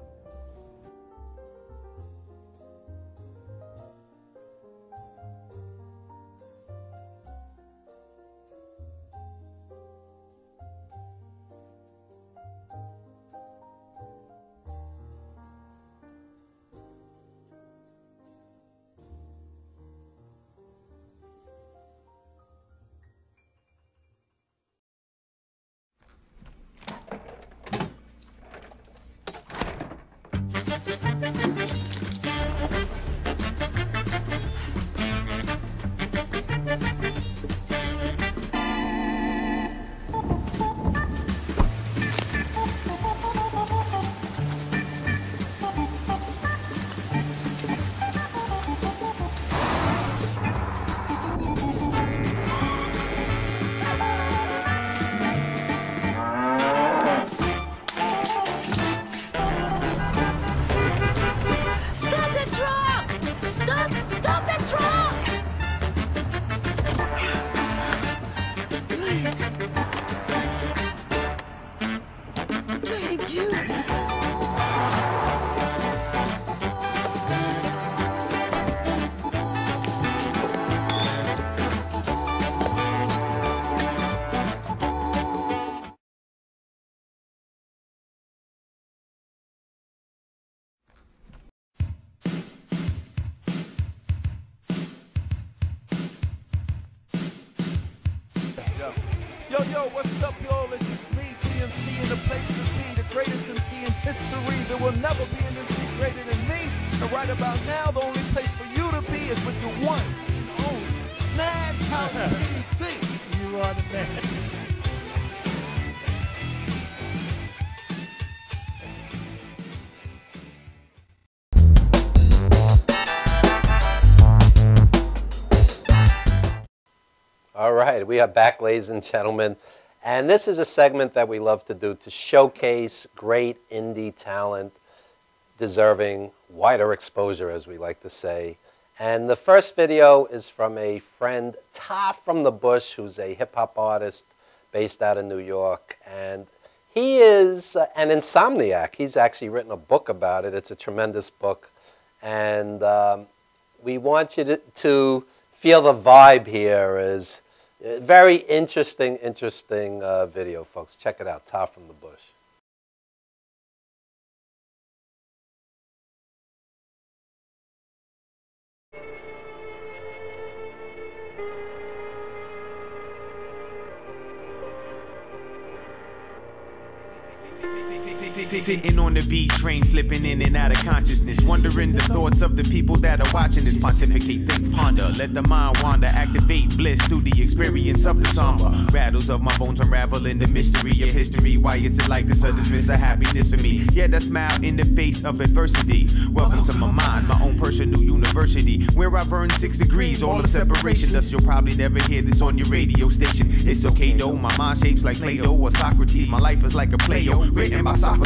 Yo, what's up, y'all? This is me, TMC, in the place to be, the greatest MC in history. There will never be an MC greater than me. And right about now, the only place for you to be is with the one and only Madhouse TV. You are the man. All right, we are back, ladies and gentlemen, and this is a segment that we love to do to showcase great indie talent deserving wider exposure, as we like to say. And the first video is from a friend, Ta from the Bush, who's a hip-hop artist based out of New York, and he is an insomniac. He's actually written a book about it. It's a tremendous book, and we want you to feel the vibe here. Is very interesting video, folks. Check it out, Ta from the Bush. Sitting on the B train, slipping in and out of consciousness, wondering the thoughts of the people that are watching this. Pontificate, think, ponder, let the mind wander, activate bliss through the experience of the somber rattles of my bones, unraveling the mystery of history. Why is it like this? A dismiss of happiness for me, yet a smile in the face of adversity. Welcome to my mind, my own personal university, where I've earned 6 degrees, all of separation. Thus you'll probably never hear this on your radio station. It's okay though, my mind shapes like Plato or Socrates. My life is like a playo written by Sophocles.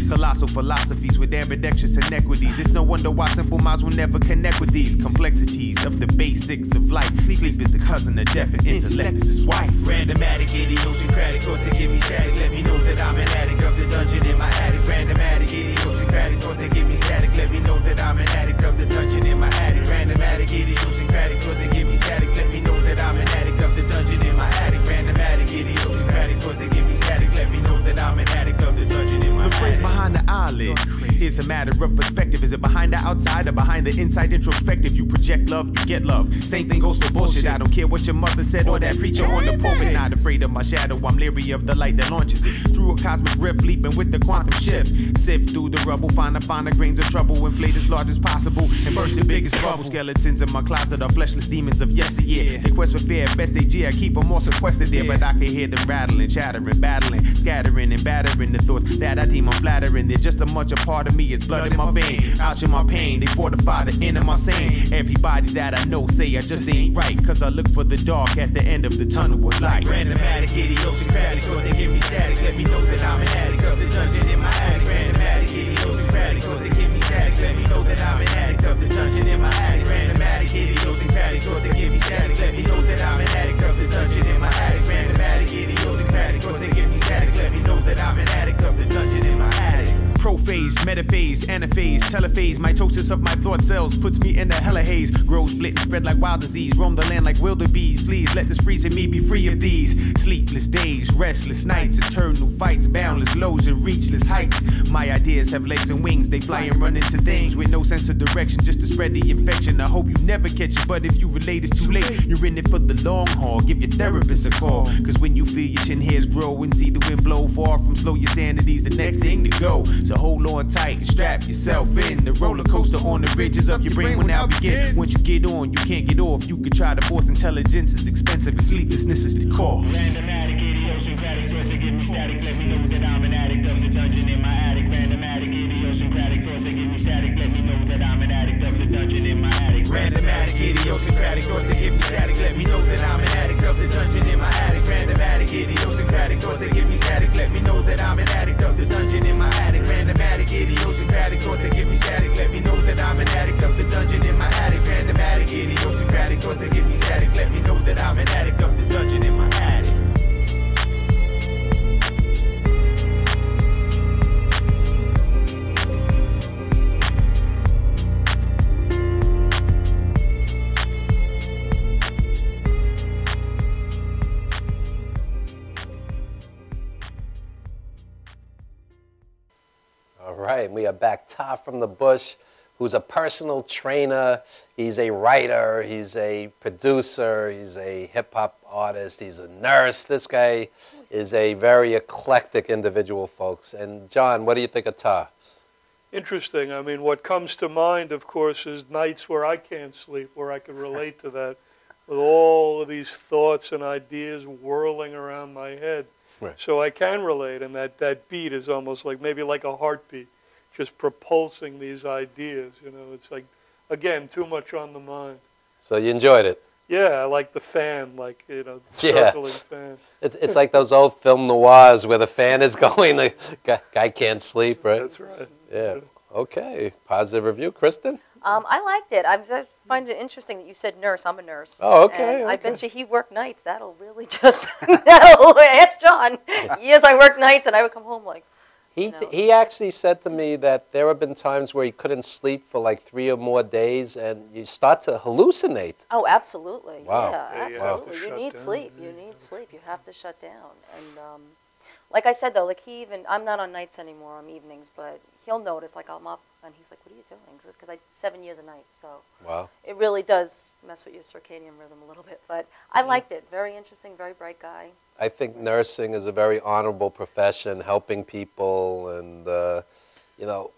Colossal philosophies with ambidextrous inequities. It's no wonder why simple minds will never connect with these complexities of the basics of life. Sleep is the cousin of death and intellect is his wife. Randomatic, idiosyncratic thoughts that give me static. Let me know that I'm an addict of the dungeon in my attic. Randomatic, idiosyncratic thoughts that give me static. Let me know that I'm an addict of the dungeon in my attic. Randomatic, idiosyncratic thoughts that give me static. Let me know that I'm an addict of the dungeon in my attic. Randomatic, idiosyncratic thoughts that give me static. Let me know that I'm an addict of the dungeon in my attic. The phrase behind the eye live. It's a matter of perspective. Is it behind the outside or behind the inside? Introspective. You project love, you get love. Same thing goes for bullshit. I don't care what your mother said or that preacher on the pulpit. Not afraid of my shadow. I'm leery of the light that launches it through a cosmic rift, leaping with the quantum shift. Sift through the rubble, find the finer grains of trouble, inflate as large as possible, and burst the biggest bubble. Skeletons in my closet are fleshless demons of yesteryear. They quest for fear, best they jeer. I keep them all sequestered there, but I can hear them rattling, chattering, battling, scattering and battering the thoughts that I deem unflattering. They're just a much a part of me. It's blood in my vein, ouch in my pain. They fortify the end of my sane. Everybody that I know say I just ain't right, cause I look for the dark at the end of the tunnel with light. Randomatic, idiosyncratic, cause they give me static. Let me know that I'm an addict of the dungeon in my attic. Randomatic, idiosyncratic, cause they give me static. Let me know that I'm an addict of the dungeon in my attic. Randomatic, idiosyncratic, cause they give me static. Let me know that I'm an addict of the dungeon in my attic. Randomatic, idiosyncratic, cause they give me static. Let me know that I'm an addict of the dungeon in my attic. Prophase, metaphase, anaphase, telephase, mitosis of my thought cells puts me in the hella haze. Grows, split, and spread like wild disease. Roam the land like wildebeest. Please let this freezing me be free of these sleepless days, restless nights, eternal fights, boundless lows and reachless heights. My ideas have legs and wings. They fly and run into things with no sense of direction, just to spread the infection. I hope you never catch it, but if you relate, it's too late. You're in it for the long haul. Give your therapist a call, cause when you feel your chin hairs grow and see the wind blow, far from slow, your sanity's the next thing to go. So hold on tight and strap yourself in. The roller coaster on the ridges of your brain will now begin. Once you get on, you can't get off. You could try to force intelligence. It's expensive and sleeplessness is the cost. Randomatic, idiosyncratic, cause they give me static. Let me know that I'm an addict of the dungeon in my attic. Randomatic, idiosyncratic, cause they give me static. Let me know that I'm an addict of the dungeon in my attic. Randomatic, idiosyncratic, cause they give me static. Let me know that I'm an addict of the dungeon in my attic. Randomatic, idiosyncratic, cause they give me static. Let me know that I'm an addict of the dungeon in my attic. Randomatic, idiosyncratic, cause they give me static. Let me know that I'm an addict of the dungeon in my attic. Randomatic, idiosyncratic, cause they give me static. Let me know that I'm an addict of the dungeon in my attic. All right, we are back. Ta from the Bush, who's a personal trainer. He's a writer. He's a producer. He's a hip-hop artist. He's a nurse. This guy is a very eclectic individual, folks. And, John, what do you think of Ta? Interesting. I mean, what comes to mind, of course, is nights where I can't sleep, where I can relate to that, with all of these thoughts and ideas whirling around my head. Right. So I can relate, and that beat is almost like, maybe like a heartbeat, just propulsing these ideas. You know, it's like, again, too much on the mind. So you enjoyed it? Yeah, I like the fan, like, you know, circling fan. It's like those old film noirs where the fan is going, the guy can't sleep, right? That's right. Yeah. Okay. Positive review. Kristen? I liked it. I find it interesting that you said nurse. I'm a nurse. Oh, okay. And I bet you he worked nights. That'll really just, ask John. Yes, I worked nights, and I would come home like, He actually said to me that there have been times where he couldn't sleep for like 3 or more days, and you start to hallucinate. Oh, absolutely. Wow. Yeah, absolutely. You need sleep. You need sleep. You have to shut down. And like I said, though, like I'm not on nights anymore. I'm evenings, but he'll notice, like, I'm up, and he's like, what are you doing? It's because I did 7 years a night, so wow. It really does mess with your circadian rhythm a little bit. But I liked it. Very interesting, very bright guy. I think nursing is a very honorable profession, helping people, and you know,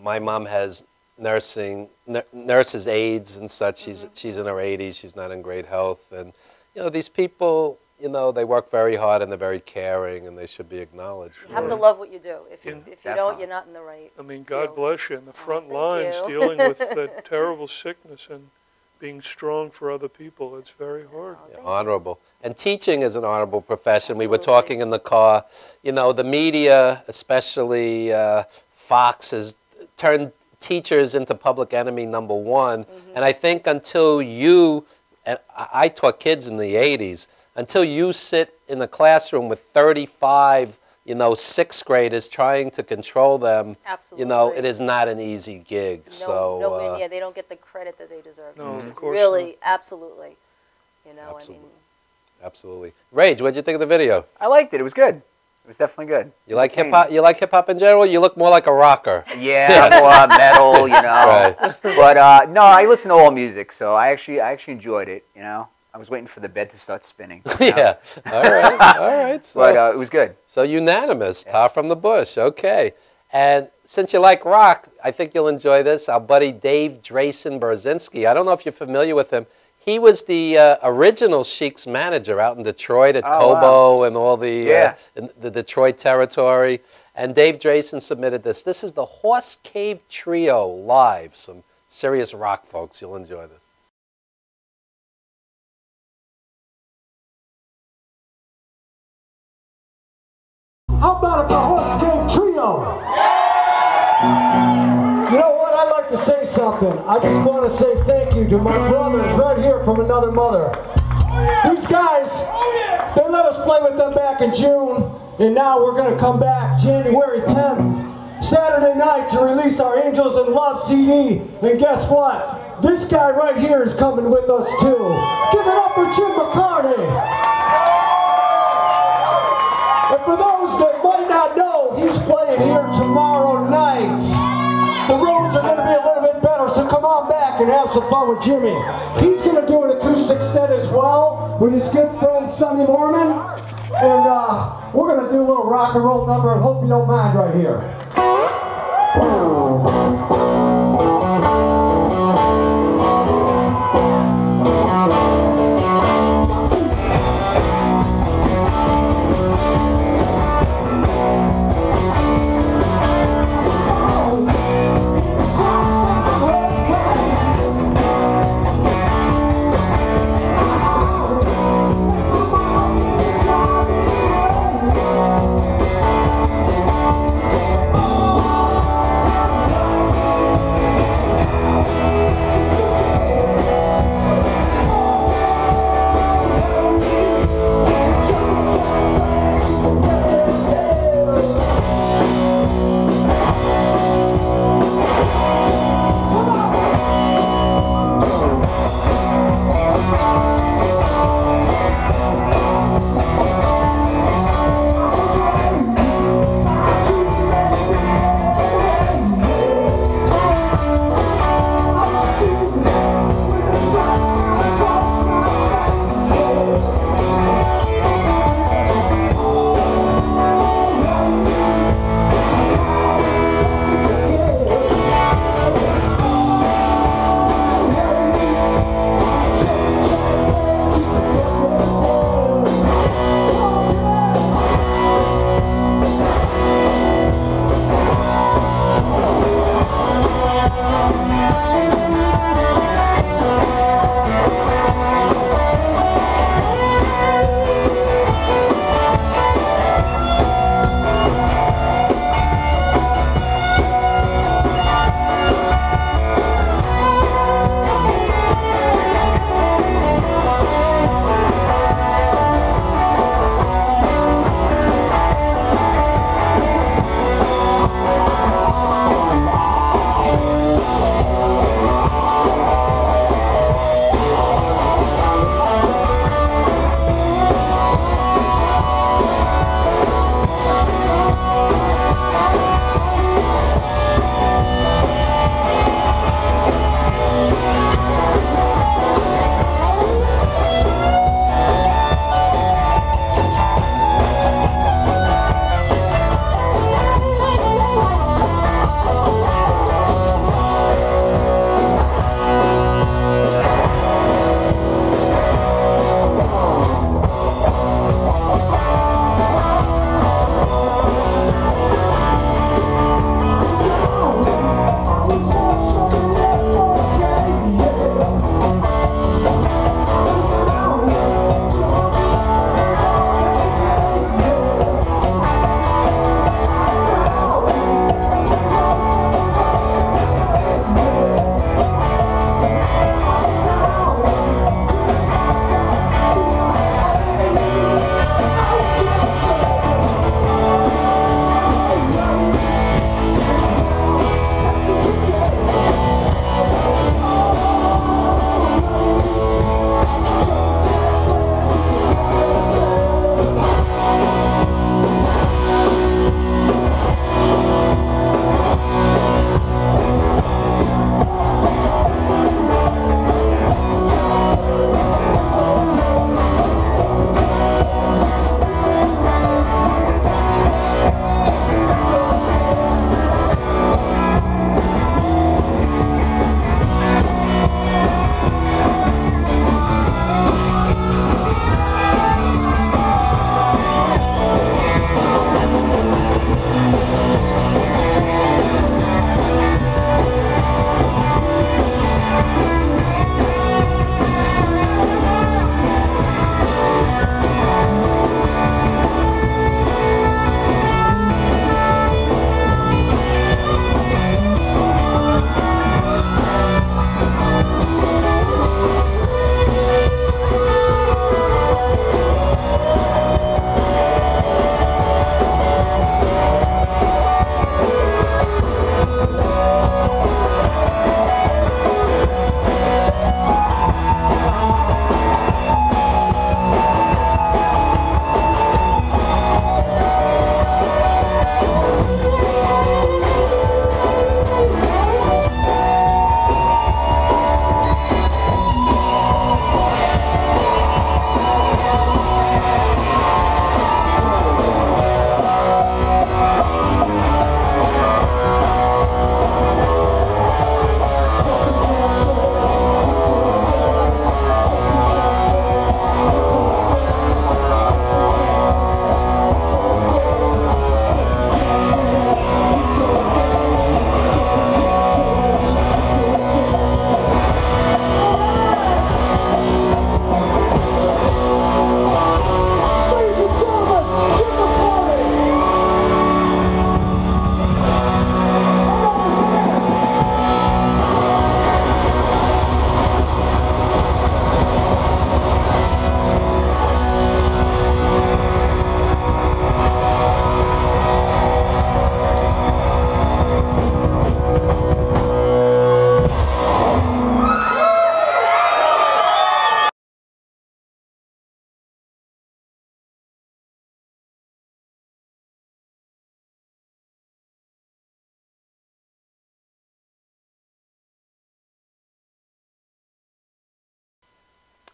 my mom has nurses aides and such. She's in her 80s. She's not in great health, and you know, these people, you know, they work very hard and they're very caring, and they should be acknowledged. You have to love what you do. If you don't, you're not in the right. I mean, God bless you in the front lines, dealing with that terrible sickness and being strong for other people. It's very hard. Yeah, honorable. And teaching is an honorable profession. Absolutely. We were talking in the car. You know, the media, especially Fox, has turned teachers into public enemy #1. And I think until you, and I taught kids in the 80s, until you sit in the classroom with 35, you know, 6th graders trying to control them, absolutely. You know, it is not an easy gig. Yeah, they don't get the credit that they deserve. No, of course really, not. absolutely. You know, absolutely. Absolutely. Rage, what did you think of the video? I liked it. It was good. It was definitely good. You like hip hop? You like hip hop in general? You look more like a rocker. Yeah, more metal, you know. Right. But no, I listen to all music, so I actually enjoyed it. You know, I was waiting for the bed to start spinning. Yeah. All right. All right. So, but it was good. So unanimous. Yeah. Tar from the bush. Okay. And since you like rock, I think you'll enjoy this. Our buddy Dave Drayson Berzinski. I don't know if you're familiar with him. He was the original Chic's manager out in Detroit at Cobo and all the in the Detroit territory. And Dave Drayson submitted this. This is the Horse Cave Trio live. Some serious rock, folks. You'll enjoy this. How about if the Horse Cave Trio? You know what? I'd like to say something. I just want to say thank you to my brothers right here from another mother. These guys, they let us play with them back in June, and now we're going to come back January 10th, Saturday night, to release our Angels in Love CD. And guess what? This guy right here is coming with us too. Give it up for Jim McCarty. And for those that might not know, he's playing here tomorrow night. The roads are going to be a little bit better, so come on back and have some fun with Jimmy. He's going to do an acoustic set as well with his good friend Sonny Mormon. And we're going to do a little rock and roll number, and hope you don't mind right here.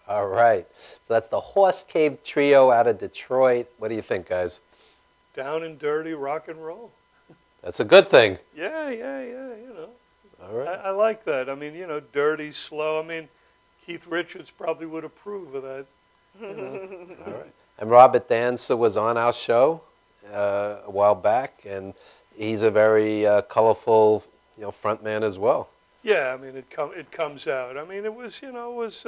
All right. So that's the Horse Cave Trio out of Detroit. What do you think, guys? Down and dirty rock and roll. That's a good thing. Yeah, you know. All right. I like that. I mean, you know, dirty, slow. I mean, Keith Richards probably would approve of that. You know. All right. And Robert Dancer was on our show a while back, and he's a very colorful, front man as well. Yeah, I mean, it comes out. I mean, it was,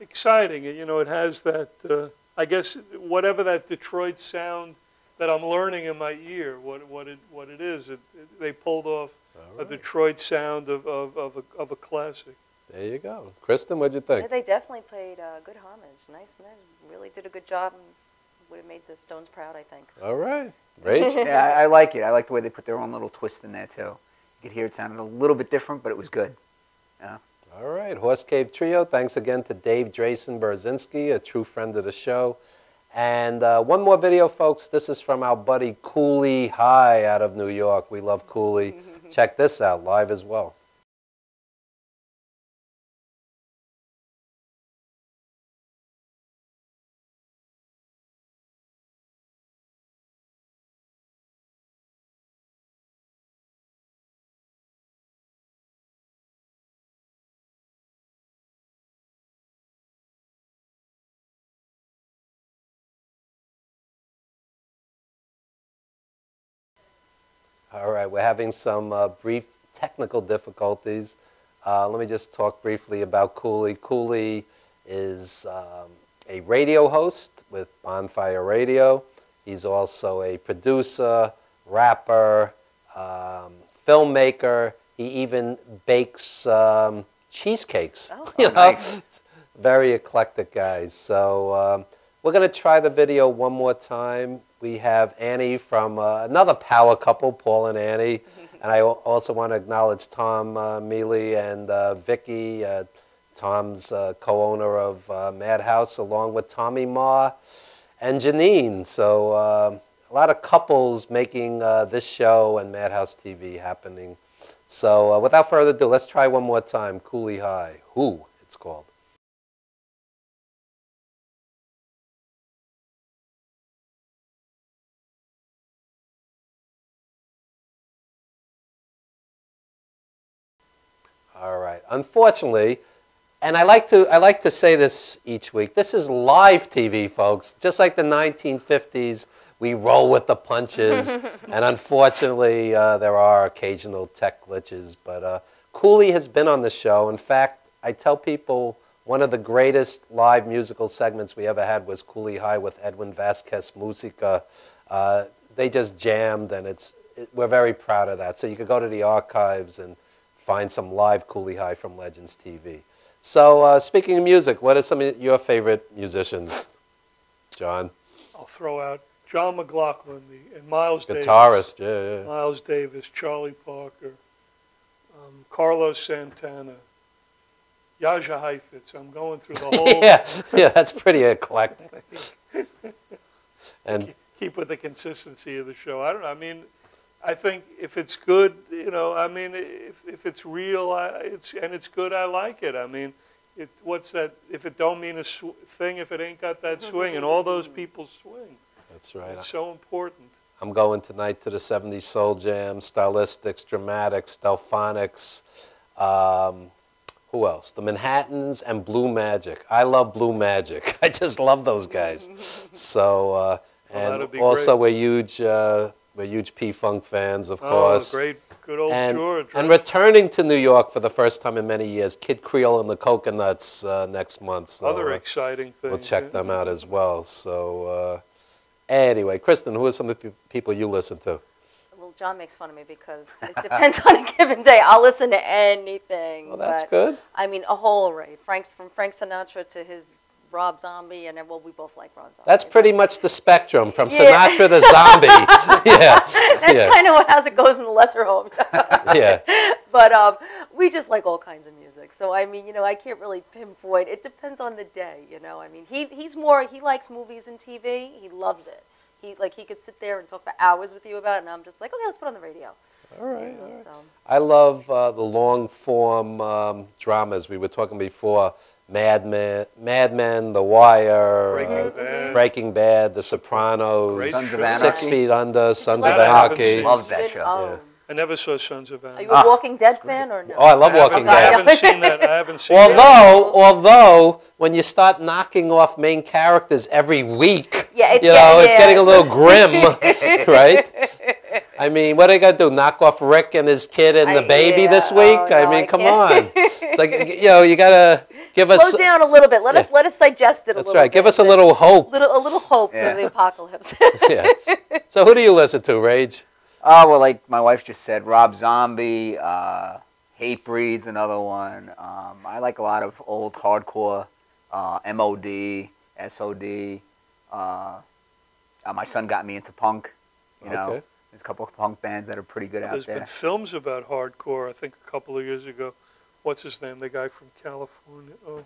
exciting. It has that, I guess, whatever that Detroit sound that I'm learning in my ear, what it is. They pulled off a Detroit sound of a classic. There you go. Kristen, what'd you think? Yeah, they definitely played good homage. Nice. Really did a good job and would have made the Stones proud, I think. All right. Rach? Yeah, I like it. I like the way they put their own little twist in there, too. You could hear it sounded a little bit different, but it was good. Yeah. All right. Horse Cave Trio. Thanks again to Dave Drayson-Berzinski, a true friend of the show. And one more video, folks. This is from our buddy Cooley High out of New York. We love Cooley. Check this out live as well. All right, we're having some brief technical difficulties. Let me just talk briefly about Cooley. Cooley is a radio host with Bonfire Radio. He's also a producer, rapper, filmmaker. He even bakes cheesecakes. Oh, nice. Very eclectic guy. So we're going to try the video one more time. We have Annie from another power couple, Paul and Annie. And I also want to acknowledge Tom Mealy and Vicky, Tom's co-owner of Madhouse, along with Tommy Ma and Janine. So a lot of couples making this show and Madhouse TV happening. So without further ado, let's try one more time. Cooley High. Who it's called. All right. Unfortunately, and I like to say this each week, this is live TV, folks. Just like the 1950s, we roll with the punches. And unfortunately, there are occasional tech glitches. But Cooley has been on the show. In fact, I tell people one of the greatest live musical segments we ever had was Cooley High with Edwin Vasquez Musica. They just jammed, and we're very proud of that. So you could go to the archives and find some live Cooley High from Legends TV. So speaking of music, what are some of your favorite musicians, John? I'll throw out John McLaughlin and Miles Davis. Guitarist, yeah. Miles Davis, Charlie Parker, Carlos Santana, Yaja Heifetz. I'm going through the whole... yeah, that's pretty eclectic. And keep with the consistency of the show. I think if it's good, if it's real, it's good, I like it. I mean, what's that? If it don't mean a thing, if it ain't got that swing, and all those people swing. That's right. It's so important. I'm going tonight to the 70s Soul Jam, Stylistics, Dramatics, Delphonics, who else? The Manhattans and Blue Magic. I love Blue Magic. I just love those guys. So, and also we're huge P-Funk fans, of course. Oh, great, good old George. And returning to New York for the first time in many years, Kid Creole and the Coconuts next month. So, other exciting things. We'll check them out as well. So anyway, Kristen, who are some of the people you listen to? Well, John makes fun of me because it depends on a given day. I'll listen to anything. Well, that's good. I mean, a whole array. From Frank Sinatra to his Rob Zombie, and well, we both like Rob Zombie. That's pretty much the spectrum, from Sinatra to Zombie. That's kind of how it goes in the lesser home. But we just like all kinds of music. So I mean, I can't really pinpoint. It depends on the day. I mean, he likes movies and TV. He loves it. He could sit there and talk for hours with you about it, and I'm just like, okay, let's put on the radio. All right. So. I love the long form dramas. We were talking before. Mad Men, The Wire, Breaking Bad, The Sopranos, Sons of Anarchy. 6 Feet Under, Sons of I haven't Anarchy. seen- Love that show. Yeah. I never saw Sons of Anarchy. Are you a Walking Dead fan or no? Oh, I love Walking I Dead. haven't seen that. I haven't seen that. Although, when you start knocking off main characters every week, Yeah, it's getting a little grim, right? I mean, what are they gonna do? Knock off Rick and his kid and the baby this week? I mean, come on. It's like, you gotta give us. Slow down a little bit. Let us digest it a little bit. That's right. Give us a little hope. A little hope for the apocalypse. Yeah. So who do you listen to, Rage? Well, like my wife just said, Rob Zombie, Hatebreed's another one. I like a lot of old hardcore, MOD, SOD. My son got me into punk. You know, there's a couple of punk bands that are pretty good out There's there. been films about hardcore, I think a couple of years ago. What's his name? The guy from California. Oh,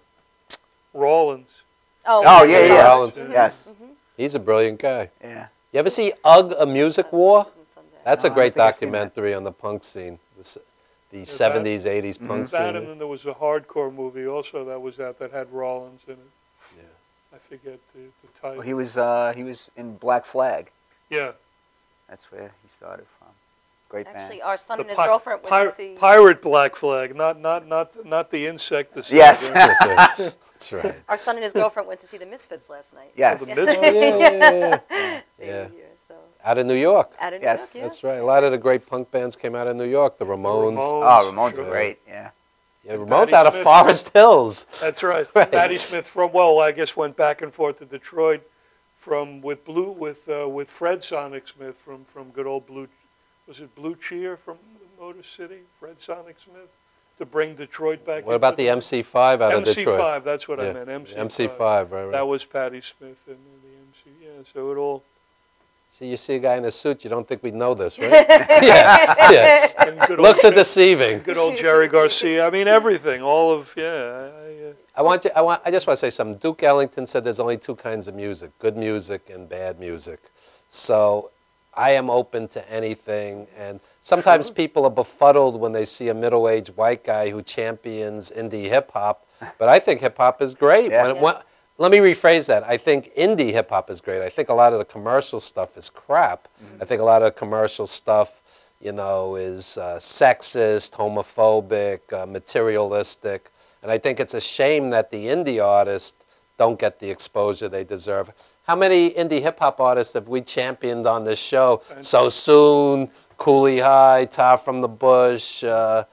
Rollins. Oh, yeah. Rollins. Yes. He's a brilliant guy. Yeah. You ever see Ugg, A Music War? That's a No, I great don't think I've seen documentary on the punk scene, the 70s, 80s punk That, scene. and then there was a hardcore movie also that was out that had Rollins in it. Yeah. I forget the title. Well, he was in Black Flag. Yeah. That's where he started from. Great Actually, band. our son and his girlfriend went to see. Pirate Black Flag, not the insect. The Yes. That's right. Our son and his girlfriend went to see the Misfits last night. Yes. The Misfits? Yeah. Out of New York. Out of New Yes. York, yeah. That's right. A lot of the great punk bands came out of New York. The Ramones. Oh, Ramones were great. Yeah. Yeah, Ramones out of Forest Hills. That's right. Right. Patti Smith I guess went back and forth to Detroit with Fred Sonic Smith from good old Blue. Was it Blue Cheer from Motor City? Fred Sonic Smith to bring Detroit back. What about the MC5 out of Detroit? MC5, that's what I meant. MC5, right. That was Patti Smith and the MC. Yeah, so it all. See, you see a guy in a suit, you don't think we'd know this, right? yeah. And good Looks old are deceiving. Good old Jerry Garcia. I mean, everything. All of I just want to say something. Duke Ellington said there's only 2 kinds of music: good music and bad music. So I am open to anything, and sometimes people are befuddled when they see a middle-aged white guy who champions indie hip-hop, but I think hip-hop is great. Let me rephrase that. I think indie hip-hop is great. I think a lot of the commercial stuff is crap. I think a lot of the commercial stuff, is sexist, homophobic, materialistic, and I think it's a shame that the indie artists don't get the exposure they deserve. How many indie hip-hop artists have we championed on this show? So Soon, Cooley High, Tar from the Bush, et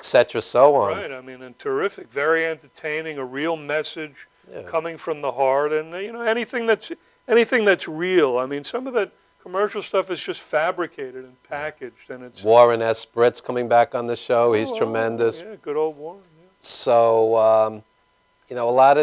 cetera, so on. Right. I mean, and terrific, very entertaining, a real message coming from the heart, and anything that's real. I mean, some of that commercial stuff is just fabricated and packaged, and it's Warren S. Britt's coming back on the show. He's tremendous. Yeah, good old Warren. Yeah. So, a lot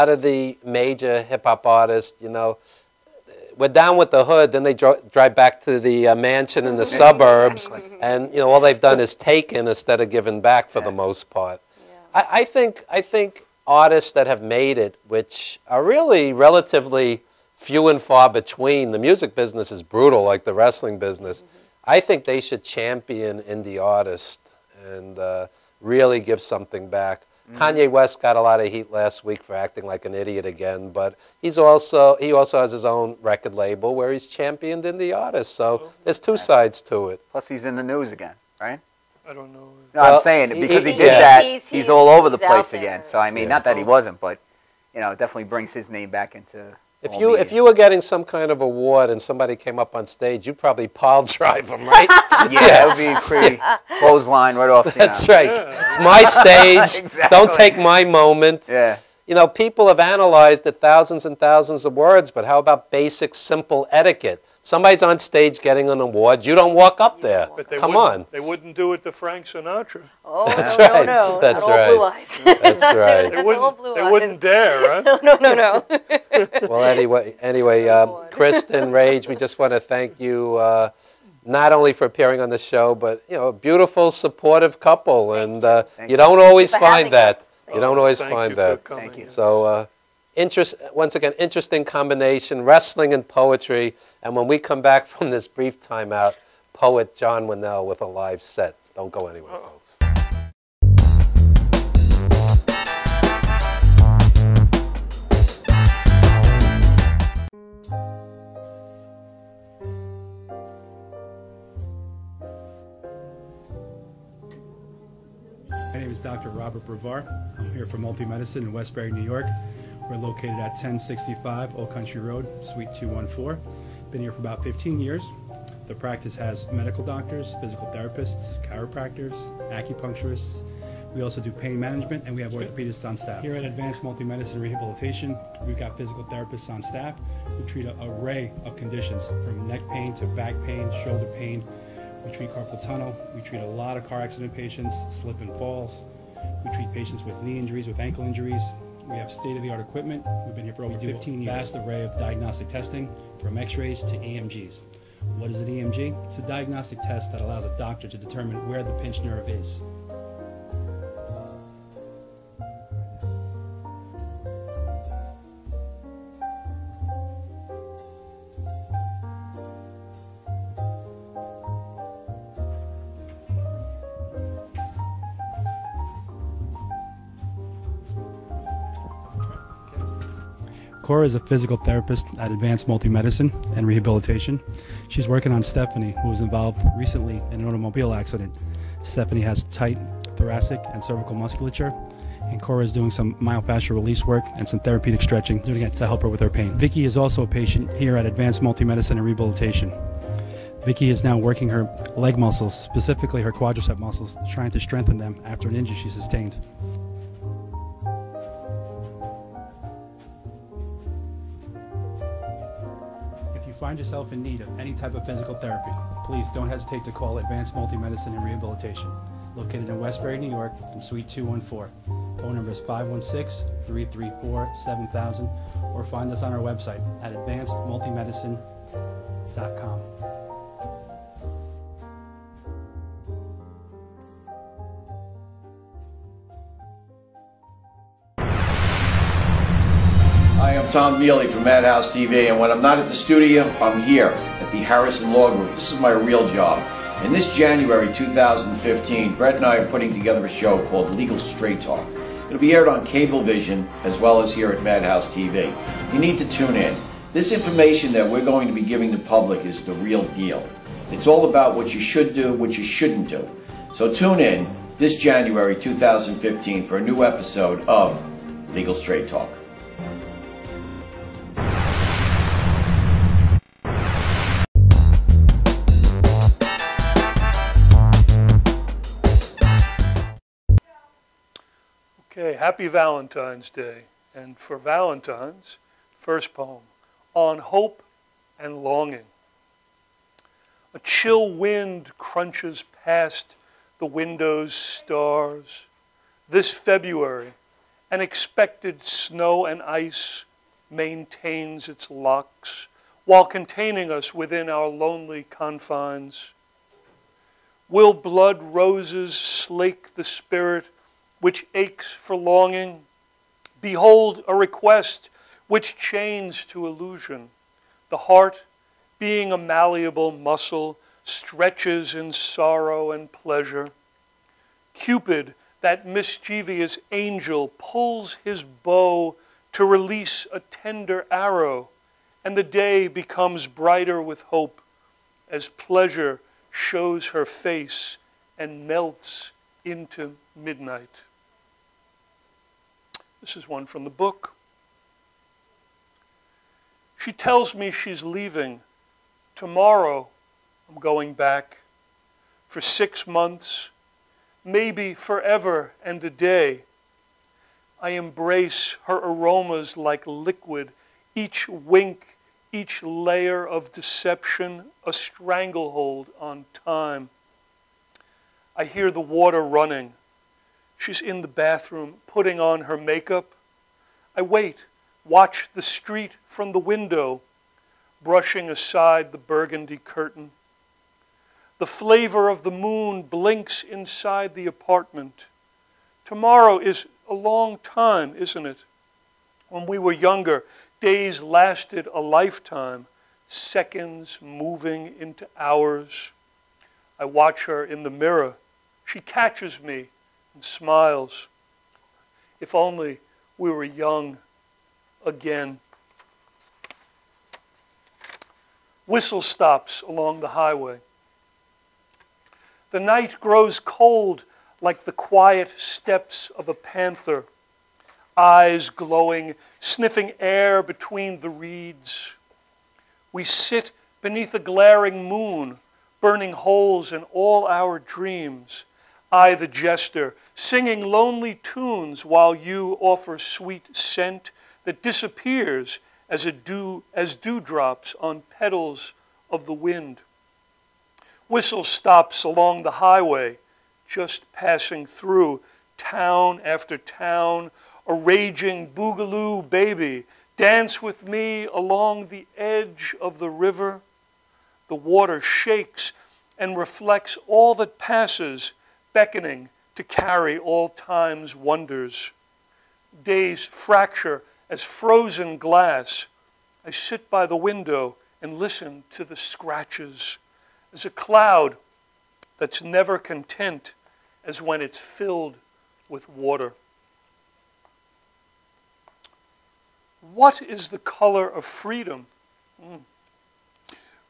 of the major hip hop artists, we're down with the hood. Then they drive back to the mansion in the suburbs, and all they've done is taken instead of giving back for the most part. Yeah. I think artists that have made it, which are really relatively few and far between. The music business is brutal, like the wrestling business. I think they should champion indie artists and really give something back. Kanye West got a lot of heat last week for acting like an idiot again, but he also has his own record label where he's championed indie artists. So there's 2 sides to it. Plus, he's in the news again, right? I don't know. No, I'm saying because he did that, he's all over the place again. So I mean, not that he wasn't, but it definitely brings his name back into. If you were getting some kind of award and somebody came up on stage, you'd probably pile drive them, right? Yeah, that would be pretty clothesline right off. That's right. It's my stage. Exactly. Don't take my moment. Yeah. People have analyzed it thousands and thousands of words, but how about basic, simple etiquette? Somebody's on stage getting an award. You don't walk up there. Come on. They wouldn't do it to Frank Sinatra. Oh, That's no, right. no. That's Not all right. blue eyes. That's right. They wouldn't dare, huh? No. Well, anyway, Kristen, Rage, we just want to thank you not only for appearing on the show, but a beautiful, supportive couple, and you don't always find that. You don't always find that. Thank you. So, once again, interesting combination, wrestling and poetry. And when we come back from this brief timeout, poet John Winnell with a live set. Don't go anywhere, folks. My name is Dr. Robert Brevard. I'm here for Multi-Medicine in Westbury, New York. We're located at 1065 Old Country Road, Suite 214. Been here for about 15 years. The practice has medical doctors, physical therapists, chiropractors, acupuncturists. We also do pain management, and we have orthopedists on staff. Here at Advanced Multi-Medicine Rehabilitation, we've got physical therapists on staff who treat an array of conditions, from neck pain to back pain, shoulder pain. We treat carpal tunnel. We treat a lot of car accident patients, slip and falls. We treat patients with knee injuries, with ankle injuries. We have state-of-the-art equipment. We've been here for over 15 years. Vast array of diagnostic testing, from x-rays to EMGs. What is an EMG? It's a diagnostic test that allows a doctor to determine where the pinched nerve is. Cora is a physical therapist at Advanced Multi-Medicine and Rehabilitation. She's working on Stephanie, who was involved recently in an automobile accident. Stephanie has tight thoracic and cervical musculature, and Cora is doing some myofascial release work and some therapeutic stretching, doing it to help her with her pain. Vicky is also a patient here at Advanced Multi-Medicine and Rehabilitation. Vicky is now working her leg muscles, specifically her quadricep muscles, trying to strengthen them after an injury she sustained. Find yourself in need of any type of physical therapy, please don't hesitate to call Advanced Multi-Medicine and Rehabilitation, located in Westbury, New York, in Suite 214. Phone number is 516-334-7000, or find us on our website at advancedmultimedicine.com. Hi, I'm Tom Mealy from Madhouse TV, and when I'm not at the studio, I'm here at the Harrison Law Group. This is my real job. And this January 2015, Brett and I are putting together a show called Legal Straight Talk. It'll be aired on Cablevision as well as here at Madhouse TV. You need to tune in. This information that we're going to be giving the public is the real deal. It's all about what you should do, what you shouldn't do. So tune in this January 2015 for a new episode of Legal Straight Talk. Okay, happy Valentine's Day. And for Valentine's, first poem, On Hope and Longing. A chill wind crunches past the window's stars. This February, an expected snow and ice maintains its locks while containing us within our lonely confines. Will blood roses slake the spirit which aches for longing? Behold a request which chains to illusion. The heart, being a malleable muscle, stretches in sorrow and pleasure. Cupid, that mischievous angel, pulls his bow to release a tender arrow, and the day becomes brighter with hope as pleasure shows her face and melts into midnight. This is one from the book. She tells me she's leaving. Tomorrow I'm going back. For 6 months, maybe forever and a day. I embrace her aromas like liquid, each wink, each layer of deception, a stranglehold on time. I hear the water running. She's in the bathroom, putting on her makeup. I wait, watch the street from the window, brushing aside the burgundy curtain. The flavor of the moon blinks inside the apartment. Tomorrow is a long time, isn't it? When we were younger, days lasted a lifetime, seconds moving into hours. I watch her in the mirror. She catches me and smiles. If only we were young again. Whistle stops along the highway. The night grows cold like the quiet steps of a panther, eyes glowing, sniffing air between the reeds. We sit beneath a glaring moon, burning holes in all our dreams. I, the jester, singing lonely tunes while you offer sweet scent that disappears as dewdrops on petals of the wind. Whistle stops along the highway, just passing through town after town, a raging boogaloo baby. Dance with me along the edge of the river. The water shakes and reflects all that passes, beckoning to carry all time's wonders. Days fracture as frozen glass. I sit by the window and listen to the scratches, as a cloud that's never content as when it's filled with water. What is the color of freedom?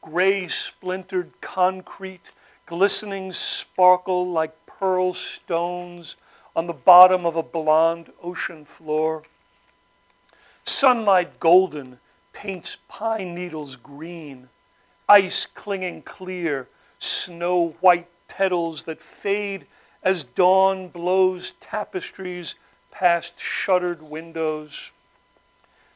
Gray splintered concrete, glistening sparkle like pearl stones on the bottom of a blonde ocean floor. Sunlight golden paints pine needles green, ice clinging clear, snow white petals that fade as dawn blows tapestries past shuttered windows.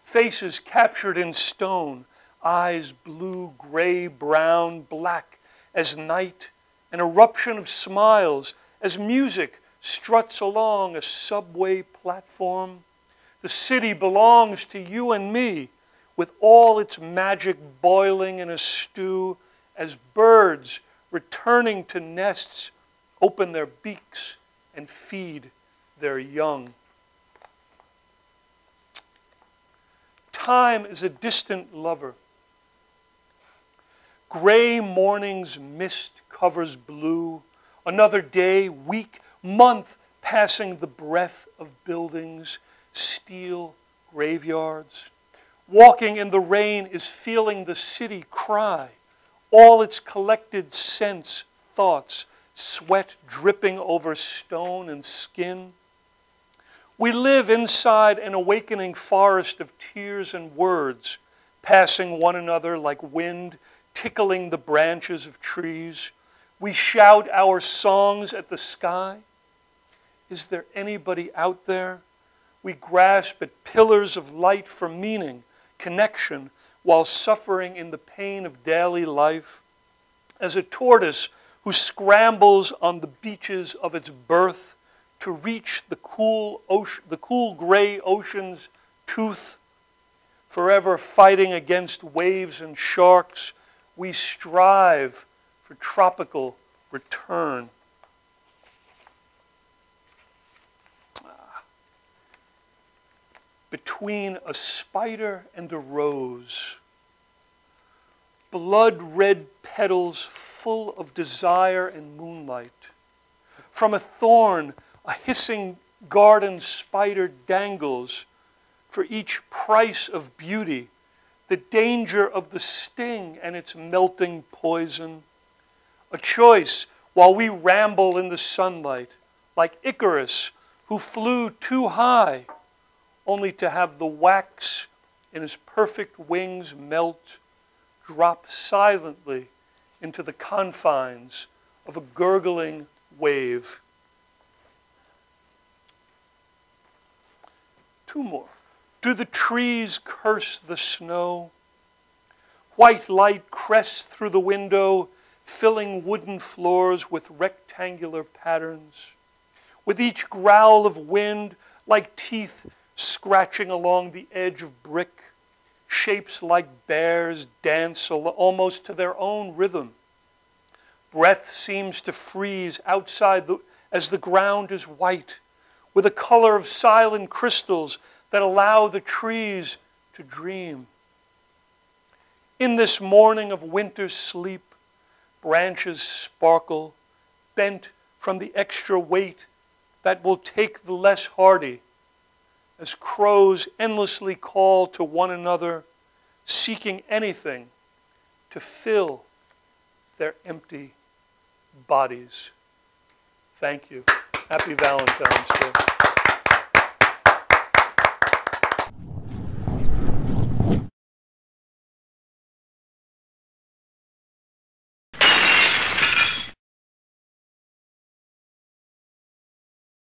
Faces captured in stone, eyes blue, gray, brown, black as night, an eruption of smiles as music struts along a subway platform. The city belongs to you and me, with all its magic boiling in a stew, as birds returning to nests open their beaks and feed their young. Time is a distant lover. Gray morning's mist covers blue. Another day, week, month, passing the breath of buildings, steel graveyards. Walking in the rain is feeling the city cry, all its collected sense, thoughts, sweat dripping over stone and skin. We live inside an awakening forest of tears and words, passing one another like wind, tickling the branches of trees. We shout our songs at the sky. Is there anybody out there? We grasp at pillars of light for meaning, connection, while suffering in the pain of daily life. As a tortoise who scrambles on the beaches of its birth to reach the cool gray ocean's tooth, forever fighting against waves and sharks, we strive for tropical return. Between a spider and a rose, blood-red petals full of desire and moonlight. From a thorn, a hissing garden spider dangles. For each price of beauty, the danger of the sting and its melting poison. A choice while we ramble in the sunlight, like Icarus, who flew too high, only to have the wax in his perfect wings melt, drop silently into the confines of a gurgling wave. Two more. Do the trees curse the snow? White light crests through the window, filling wooden floors with rectangular patterns. With each growl of wind, like teeth scratching along the edge of brick, shapes like bears dance almost to their own rhythm. Breath seems to freeze outside as the ground is white, with a color of silent crystals that allow the trees to dream. In this morning of winter sleep, branches sparkle, bent from the extra weight that will take the less hardy, as crows endlessly call to one another, seeking anything to fill their empty bodies. Thank you. Happy Valentine's Day.